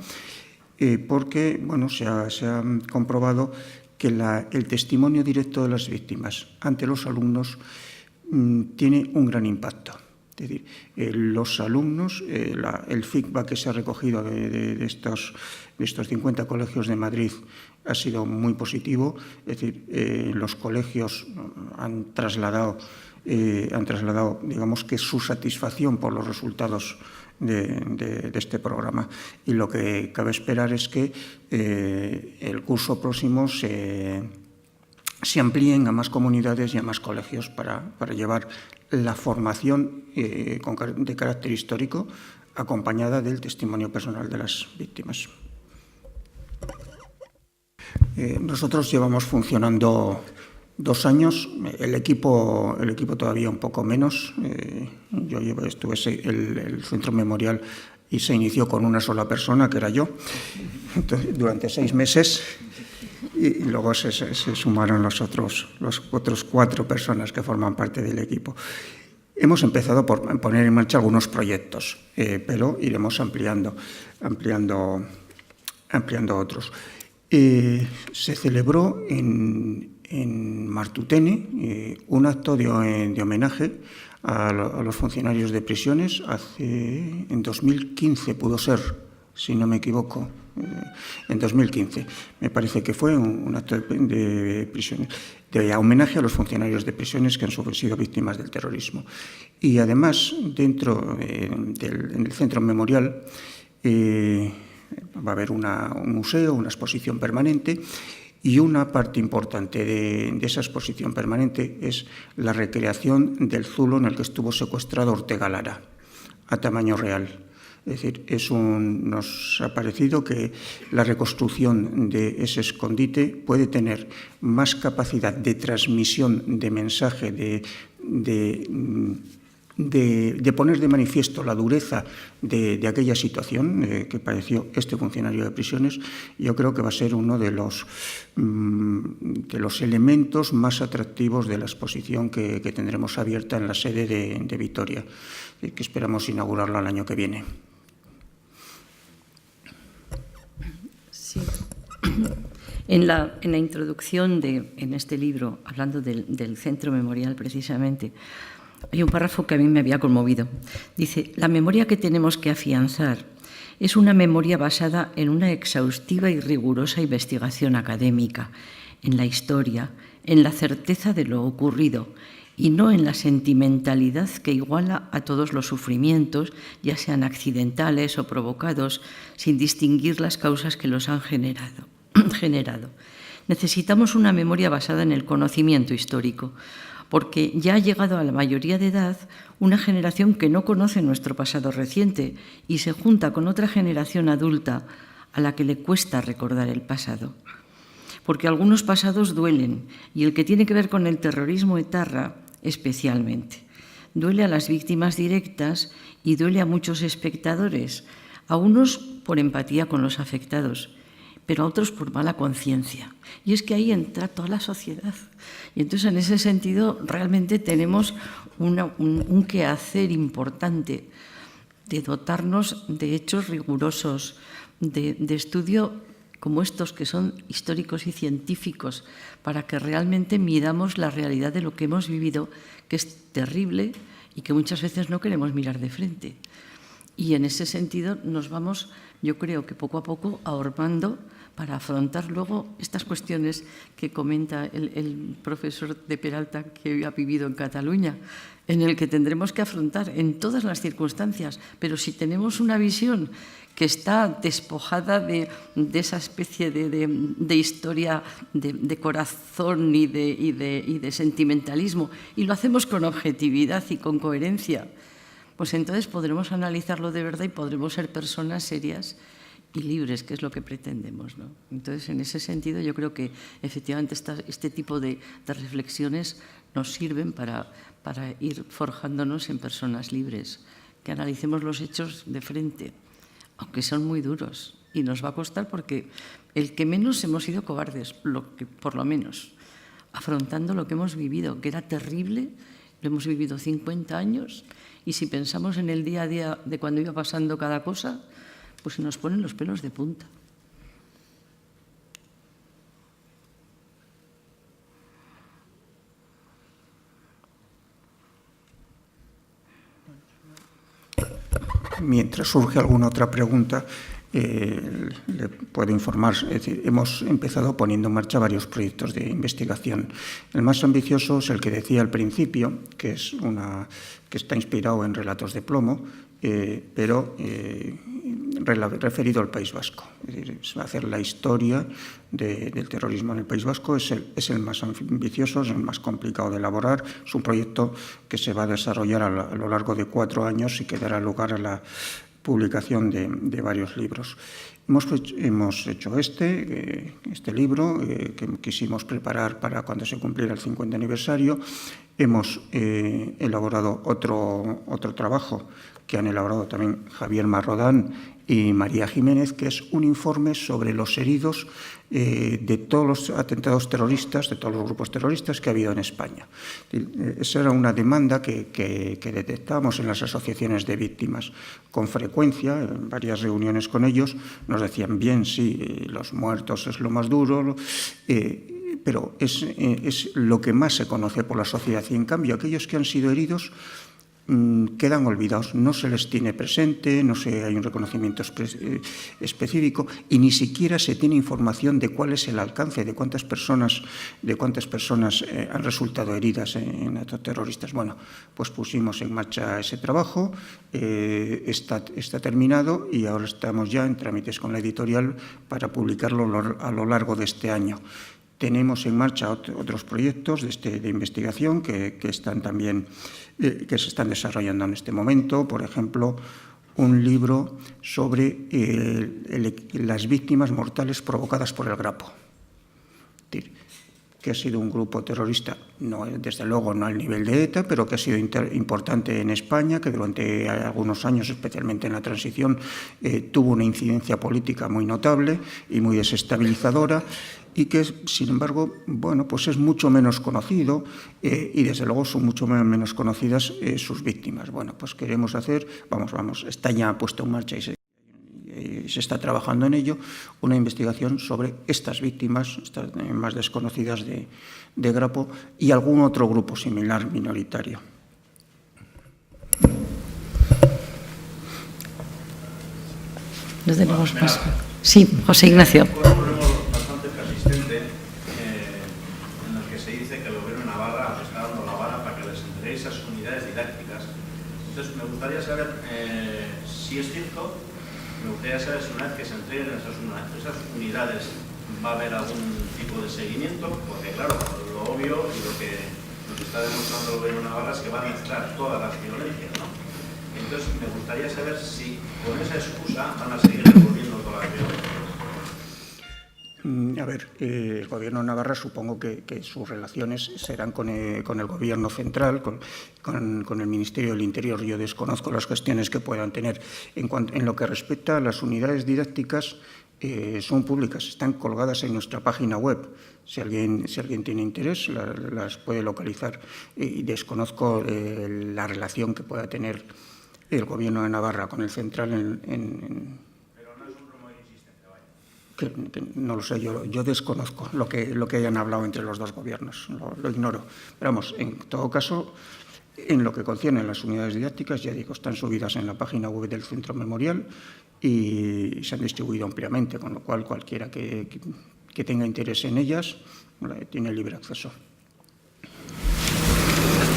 porque se ha comprobado que el testimonio directo de las víctimas ante los alumnos tiene un gran impacto. Es decir, los alumnos, el feedback que se ha recogido de estos 50 colegios de Madrid ha sido muy positivo. Es decir, los colegios han trasladado, digamos que su satisfacción por los resultados de este programa. Y lo que cabe esperar es que el curso próximo se amplíen a más comunidades y a más colegios para llevar la formación de carácter histórico acompañada del testimonio personal de las víctimas. Nosotros llevamos funcionando 2 años, el equipo todavía un poco menos. Yo estuve el Centro Memorial y se inició con una sola persona, que era yo, durante 6 meses. Y luego se sumaron los otros 4 personas que forman parte del equipo. Hemos empezado por poner en marcha algunos proyectos, pero iremos ampliando otros. Se celebró en Martutene un acto de homenaje a los funcionarios de prisiones en 2015, pudo ser, si no me equivoco. En 2015, me parece que fue un acto de homenaje a los funcionarios de prisiones que han sido víctimas del terrorismo. Y además, en el Centro Memorial, va a haber un museo, una exposición permanente, y una parte importante de esa exposición permanente es la recreación del zulo en el que estuvo secuestrado Ortega Lara, a tamaño real. Es decir, nos ha parecido que la reconstrucción de ese escondite puede tener más capacidad de transmisión de mensaje, de poner de manifiesto la dureza de aquella situación que padeció este funcionario de prisiones. Yo creo que va a ser uno de los elementos más atractivos de la exposición que tendremos abierta en la sede de Vitoria, que esperamos inaugurarla el año que viene. Sí. En la introducción en este libro, hablando del Centro Memorial precisamente, hay un párrafo que a mí me había conmovido. Dice: la memoria que tenemos que afianzar es una memoria basada en una exhaustiva y rigurosa investigación académica, en la historia, en la certeza de lo ocurrido y no en la sentimentalidad que iguala a todos los sufrimientos, ya sean accidentales o provocados, sin distinguir las causas que los han generado. Necesitamos una memoria basada en el conocimiento histórico, porque ya ha llegado a la mayoría de edad una generación que no conoce nuestro pasado reciente y se junta con otra generación adulta a la que le cuesta recordar el pasado. Porque algunos pasados duelen, y el que tiene que ver con el terrorismo etarra especialmente. Duele a las víctimas directas y duele a muchos espectadores, a unos por empatía con los afectados, pero a otros por mala conciencia. Y es que ahí entra toda la sociedad. Y entonces, en ese sentido, realmente tenemos un quehacer importante de dotarnos de hechos rigurosos, de estudio como estos que son históricos y científicos, para que realmente midamos la realidad de lo que hemos vivido, que es terrible y que muchas veces no queremos mirar de frente. Y en ese sentido nos vamos, yo creo que poco a poco, ahormando para afrontar luego estas cuestiones que comenta el profesor de Peralta, que ha vivido en Cataluña, en el que tendremos que afrontar en todas las circunstancias. Pero si tenemos una visión que está despojada de esa especie de historia de corazón y de sentimentalismo, y lo hacemos con objetividad y con coherencia, pues entonces podremos analizarlo de verdad y podremos ser personas serias y libres, que es lo que pretendemos, ¿no? Entonces, en ese sentido, yo creo que efectivamente este tipo de reflexiones nos sirven para ir forjándonos en personas libres, que analicemos los hechos de frente, aunque son muy duros, y nos va a costar porque el que menos hemos sido cobardes, por lo menos, afrontando lo que hemos vivido, que era terrible. Lo hemos vivido 50 años, y si pensamos en el día a día de cuando iba pasando cada cosa, pues se nos ponen los pelos de punta. Mientras surge alguna otra pregunta, le puedo informar. Es decir, hemos empezado poniendo en marcha varios proyectos de investigación. El más ambicioso es el que decía al principio, que está inspirado en relatos de plomo, pero referido al País Vasco. Es decir, va a hacer la historia del terrorismo en el País Vasco. Es el más ambicioso, es el más complicado de elaborar. Es un proyecto que se va a desarrollar a lo largo de 4 años y que dará lugar a la publicación de varios libros. Hemos hecho este libro que quisimos preparar para cuando se cumpliera el 50 aniversario. Hemos elaborado otro trabajo que han elaborado también Javier Marrodán y María Jiménez, que es un informe sobre los heridos de todos los atentados terroristas, de todos los grupos terroristas que ha habido en España. Esa era una demanda que detectábamos en las asociaciones de víctimas con frecuencia. En varias reuniones con ellos nos decían: bien, sí, los muertos es lo más duro, pero es lo que más se conoce por la sociedad. Y en cambio, aquellos que han sido heridos quedan olvidados, no se les tiene presente, no hay un reconocimiento específico y ni siquiera se tiene información de cuál es el alcance, de cuántas personas han resultado heridas en actos terroristas. Bueno, pues pusimos en marcha ese trabajo, está terminado y ahora estamos ya en trámites con la editorial para publicarlo a lo largo de este año. Tenemos en marcha otros proyectos de investigación que están también que se están desarrollando en este momento. Por ejemplo, un libro sobre las víctimas mortales provocadas por el Grapo, que ha sido un grupo terrorista, no, desde luego no al nivel de ETA, pero que ha sido importante en España, que durante algunos años, especialmente en la transición, tuvo una incidencia política muy notable y muy desestabilizadora, y que, sin embargo, bueno, pues es mucho menos conocido y, desde luego, son mucho menos conocidas sus víctimas. Bueno, pues queremos hacer, está ya puesto en marcha y se está trabajando en ello, una investigación sobre estas víctimas, estas más desconocidas de Grapo y algún otro grupo similar minoritario. No tenemos más. Sí, José Ignacio. Entonces, me gustaría saber si es cierto, me gustaría saber si una vez que se entreguen esas unidades va a haber algún tipo de seguimiento, porque claro, lo obvio y lo que nos está demostrando el gobierno de Navarra es que van a mezclar todas las violencias, ¿no? Entonces, me gustaría saber si con esa excusa van a seguir devolviendo todas las violencias. A ver, el Gobierno de Navarra supongo que sus relaciones serán con el Gobierno central, con el Ministerio del Interior. Yo desconozco las gestiones que puedan tener. En lo que respecta a las unidades didácticas, son públicas, están colgadas en nuestra página web. Si alguien tiene interés, las puede localizar. Y desconozco la relación que pueda tener el Gobierno de Navarra con el central Que no lo sé, yo desconozco lo que hayan hablado entre los dos gobiernos, lo ignoro. Pero vamos, en todo caso, en lo que concierne a las unidades didácticas, ya digo, están subidas en la página web del Centro Memorial y se han distribuido ampliamente, con lo cual cualquiera que tenga interés en ellas tiene libre acceso.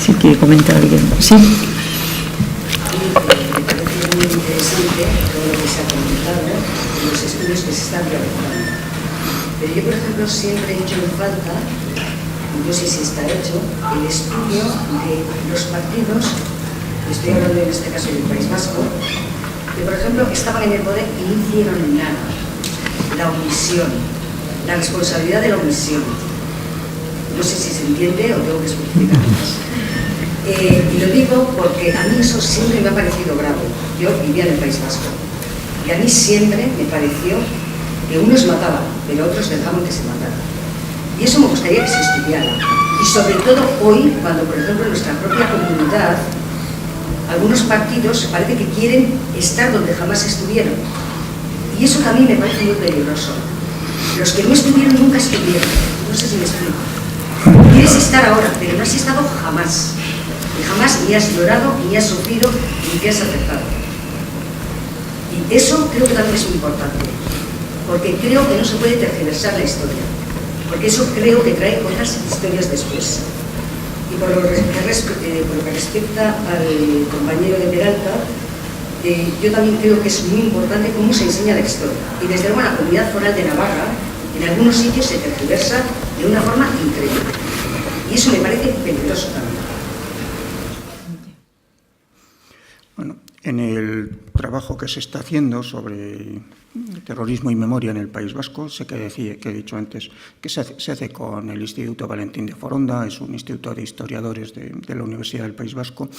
¿Sí quiere comentar alguien? Sí. Me parece muy interesante todo lo que se ha comentado y los estudios que se están realizando. Pero yo, por ejemplo, siempre he hecho en falta, no sé si está hecho, el estudio de los partidos, estoy hablando en este caso del País Vasco, que, por ejemplo, estaban en el poder y no hicieron nada. La omisión, la responsabilidad de la omisión. No sé si se entiende o tengo que explicar más. Y lo digo porque a mí eso siempre me ha parecido grave. Yo vivía en el País Vasco y a mí siempre me pareció que unos mataban, pero otros dejaban que se mataran. Y eso me gustaría que se estudiara. Y sobre todo hoy, cuando por ejemplo en nuestra propia comunidad, algunos partidos parece que quieren estar donde jamás estuvieron. Y eso también me parece muy peligroso. Los que no estuvieron nunca estuvieron. No sé si me explico. Quieres estar ahora, pero no has estado jamás. Y jamás ni has llorado, ni has sufrido, ni te has acercado. Y eso creo que también es muy importante, porque creo que no se puede tergiversar la historia, porque eso creo que trae otras historias después. Y por lo que respecta al compañero de Peralta, yo también creo que es muy importante cómo se enseña la historia. Y desde luego en la Comunidad Foral de Navarra, en algunos sitios se tergiversa de una forma increíble. Y eso me parece peligroso también. Bueno, en el trabajo que se está haciendo sobre terrorismo y memoria en el País Vasco, sé que he dicho antes que se hace con el Instituto Valentín de Foronda, es un instituto de historiadores de la Universidad del País Vasco.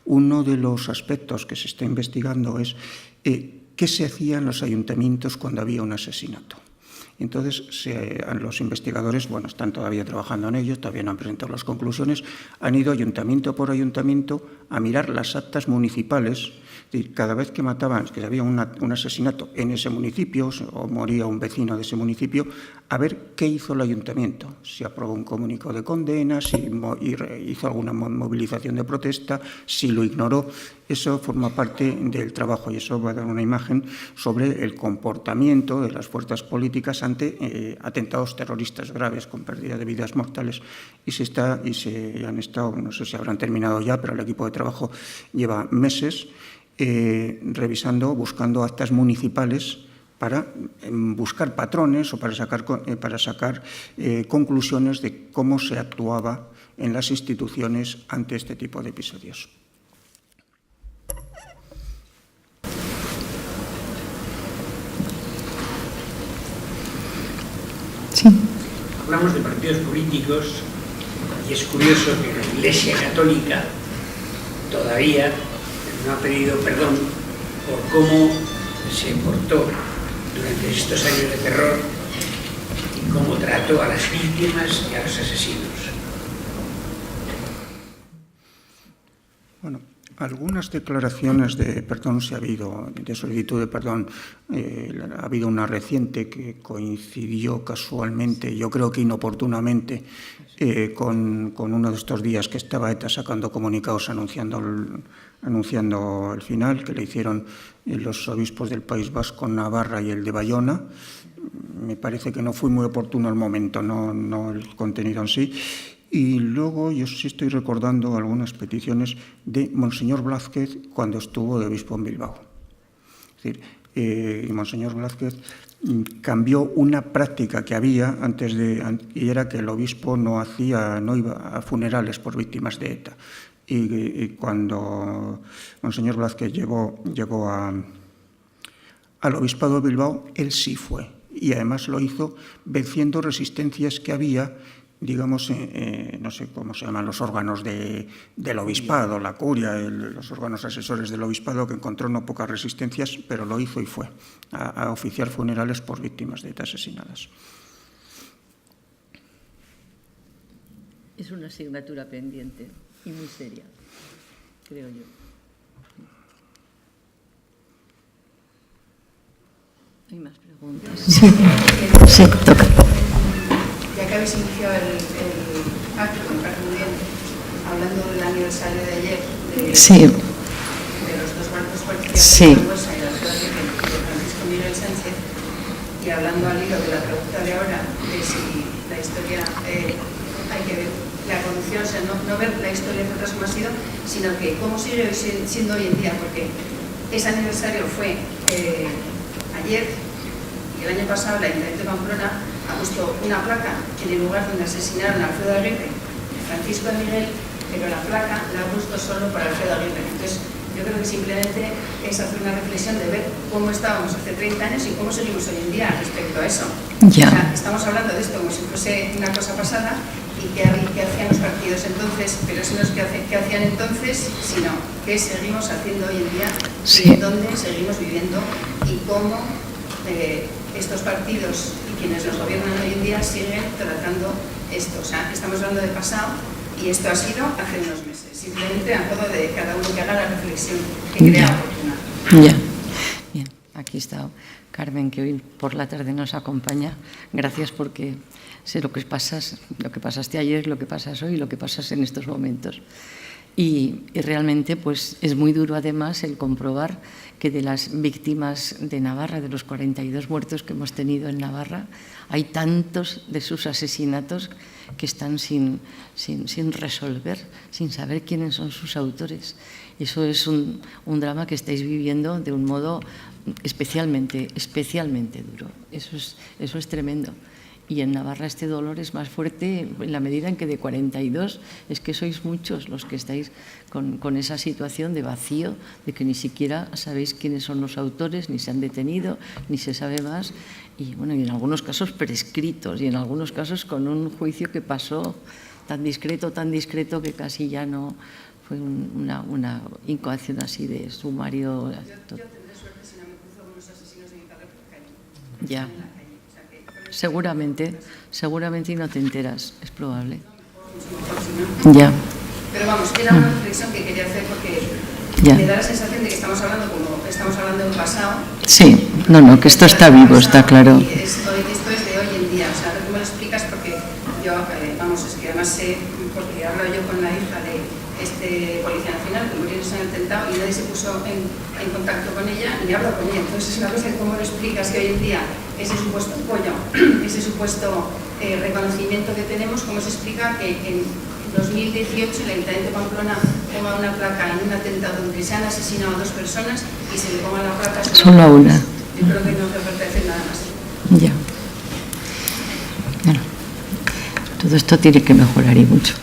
Uno de los aspectos que se está investigando es qué se hacía en los ayuntamientos cuando había un asesinato. Entonces, los investigadores, bueno, están todavía trabajando en ello, todavía no han presentado las conclusiones, han ido ayuntamiento por ayuntamiento a mirar las actas municipales. Es decir, cada vez que mataban, que había un asesinato en ese municipio o moría un vecino de ese municipio, a ver qué hizo el ayuntamiento, si aprobó un comunicado de condena, si hizo alguna movilización de protesta, si lo ignoró. Eso forma parte del trabajo y eso va a dar una imagen sobre el comportamiento de las fuerzas políticas ante atentados terroristas graves con pérdida de vidas mortales. Y se han estado, no sé si habrán terminado ya, pero el equipo de trabajo lleva meses revisando, buscando actas municipales para buscar patrones o para sacar conclusiones de cómo se actuaba en las instituciones ante este tipo de episodios. Sí. Hablamos de partidos políticos y es curioso que la Iglesia Católica todavía no ha pedido perdón por cómo se portó durante estos años de terror y cómo trató a las víctimas y a los asesinos. Bueno, algunas declaraciones de perdón sí ha habido, de solicitud de perdón. Ha habido una reciente que coincidió casualmente, yo creo que inoportunamente, con uno de estos días que estaba ETA sacando comunicados anunciando el final, que le hicieron los obispos del País Vasco, Navarra y el de Bayona. Me parece que no fue muy oportuno el momento, no el contenido en sí. Y luego yo sí estoy recordando algunas peticiones de Monseñor Blázquez cuando estuvo de obispo en Bilbao. Es decir, Monseñor Blázquez cambió una práctica que había y era que el obispo no iba a funerales por víctimas de ETA. Y cuando Monseñor Blázquez llegó al obispado de Bilbao, él sí fue. Y además lo hizo venciendo resistencias que había, digamos, no sé cómo se llaman los órganos del obispado, la curia, los órganos asesores del obispado, que encontró no pocas resistencias, pero lo hizo y fue a oficiar funerales por víctimas de ETA asesinadas. Es una asignatura pendiente y muy seria, creo yo. ¿Hay más preguntas? Sí, toca. Ya que habéis iniciado el acto, me parece muy bien, hablando del aniversario de ayer, de los dos barcos policíacos de Sangüesa y la actuación de Francisco Miguel Sánchez, y hablando al hilo de la pregunta de ahora, de si la historia hay que ver la conducción, o sea, no ver la historia de atrás como ha sido, sino que cómo sigue siendo hoy en día, porque ese aniversario fue ayer, y el año pasado el Ayuntamiento de Pamplona ha puesto una placa en el lugar donde asesinaron a Alfredo Aguirre, Francisco de Miguel, pero la placa la ha puesto solo para Alfredo Aguirre. Entonces, yo creo que simplemente es hacer una reflexión de ver cómo estábamos hace 30 años y cómo seguimos hoy en día respecto a eso. Ya. O sea, estamos hablando de esto como si fuese una cosa pasada y qué hacían los partidos entonces, pero eso no es qué hacían entonces, sino qué seguimos haciendo hoy en día y dónde seguimos viviendo y cómo estos partidos y quienes los gobiernan hoy en día siguen tratando esto. O sea, estamos hablando de pasado y esto ha sido hace unos meses. Simplemente a modo de cada uno que haga la reflexión que crea oportuna. Ya. Bien, aquí está Carmen, que hoy por la tarde nos acompaña. Gracias, porque sé lo que pasaste ayer, lo que pasas hoy, lo que pasas en estos momentos. Y realmente pues es muy duro además el comprobar que de las víctimas de Navarra, de los 42 muertos que hemos tenido en Navarra, hay tantos de sus asesinatos que están sin resolver, sin saber quiénes son sus autores. Eso es un drama que estáis viviendo de un modo especialmente duro. Eso es tremendo. Y en Navarra este dolor es más fuerte en la medida en que de 42 es que sois muchos los que estáis con esa situación de vacío, de que ni siquiera sabéis quiénes son los autores, ni se han detenido, ni se sabe más. Y bueno, y en algunos casos prescritos y en algunos casos con un juicio que pasó tan discreto que casi ya no fue una incoación así de sumario. Yo tendré suerte si no me cruzo con unos asesinos de mi padre por la calle. Ya. En la calle. O sea, que Seguramente y no te enteras, es probable. Ya. Pero vamos, era una reflexión que quería hacer porque me da la sensación de que estamos hablando como estamos hablando del pasado. Sí, no, que esto está vivo, está claro. Y esto es de hoy en día, o sea, tú me lo explicas porque yo, vamos, es que además sé, porque hablo yo con la hija de este Policía Nacional que murió en el atentado y nadie se puso en contacto con ella ni hablo con ella. Entonces es una cosa que cómo lo explicas que hoy en día ese supuesto apoyo, ese supuesto reconocimiento que tenemos, cómo se explica que en 2018 el Ayuntamiento de Pamplona ponga una placa en un atentado en que se han asesinado a 2 personas y se le ponga la placa solo a una. Yo creo que no hace falta decir nada más. Ya. Bueno, todo esto tiene que mejorar y mucho.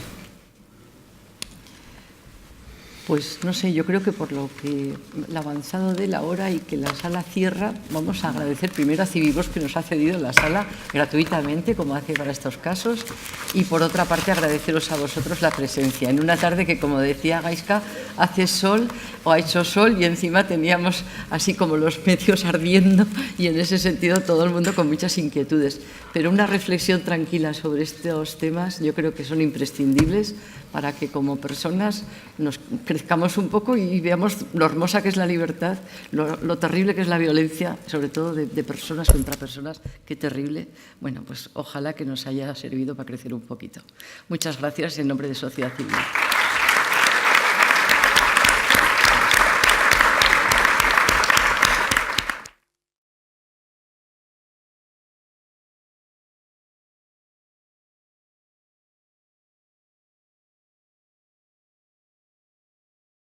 Pues no sé, yo creo que por lo que el avanzado de la hora y que la sala cierra, vamos a agradecer primero a Civivos que nos ha cedido la sala gratuitamente, como hace para estos casos, y por otra parte agradeceros a vosotros la presencia en una tarde que, como decía Gaiska, hace sol o ha hecho sol y encima teníamos así como los medios ardiendo y en ese sentido todo el mundo con muchas inquietudes. Pero una reflexión tranquila sobre estos temas yo creo que son imprescindibles para que como personas nos crezcamos un poco y veamos lo hermosa que es la libertad, lo terrible que es la violencia, sobre todo de personas contra personas, qué terrible. Bueno, pues ojalá que nos haya servido para crecer un poquito. Muchas gracias en nombre de Sociedad Civil.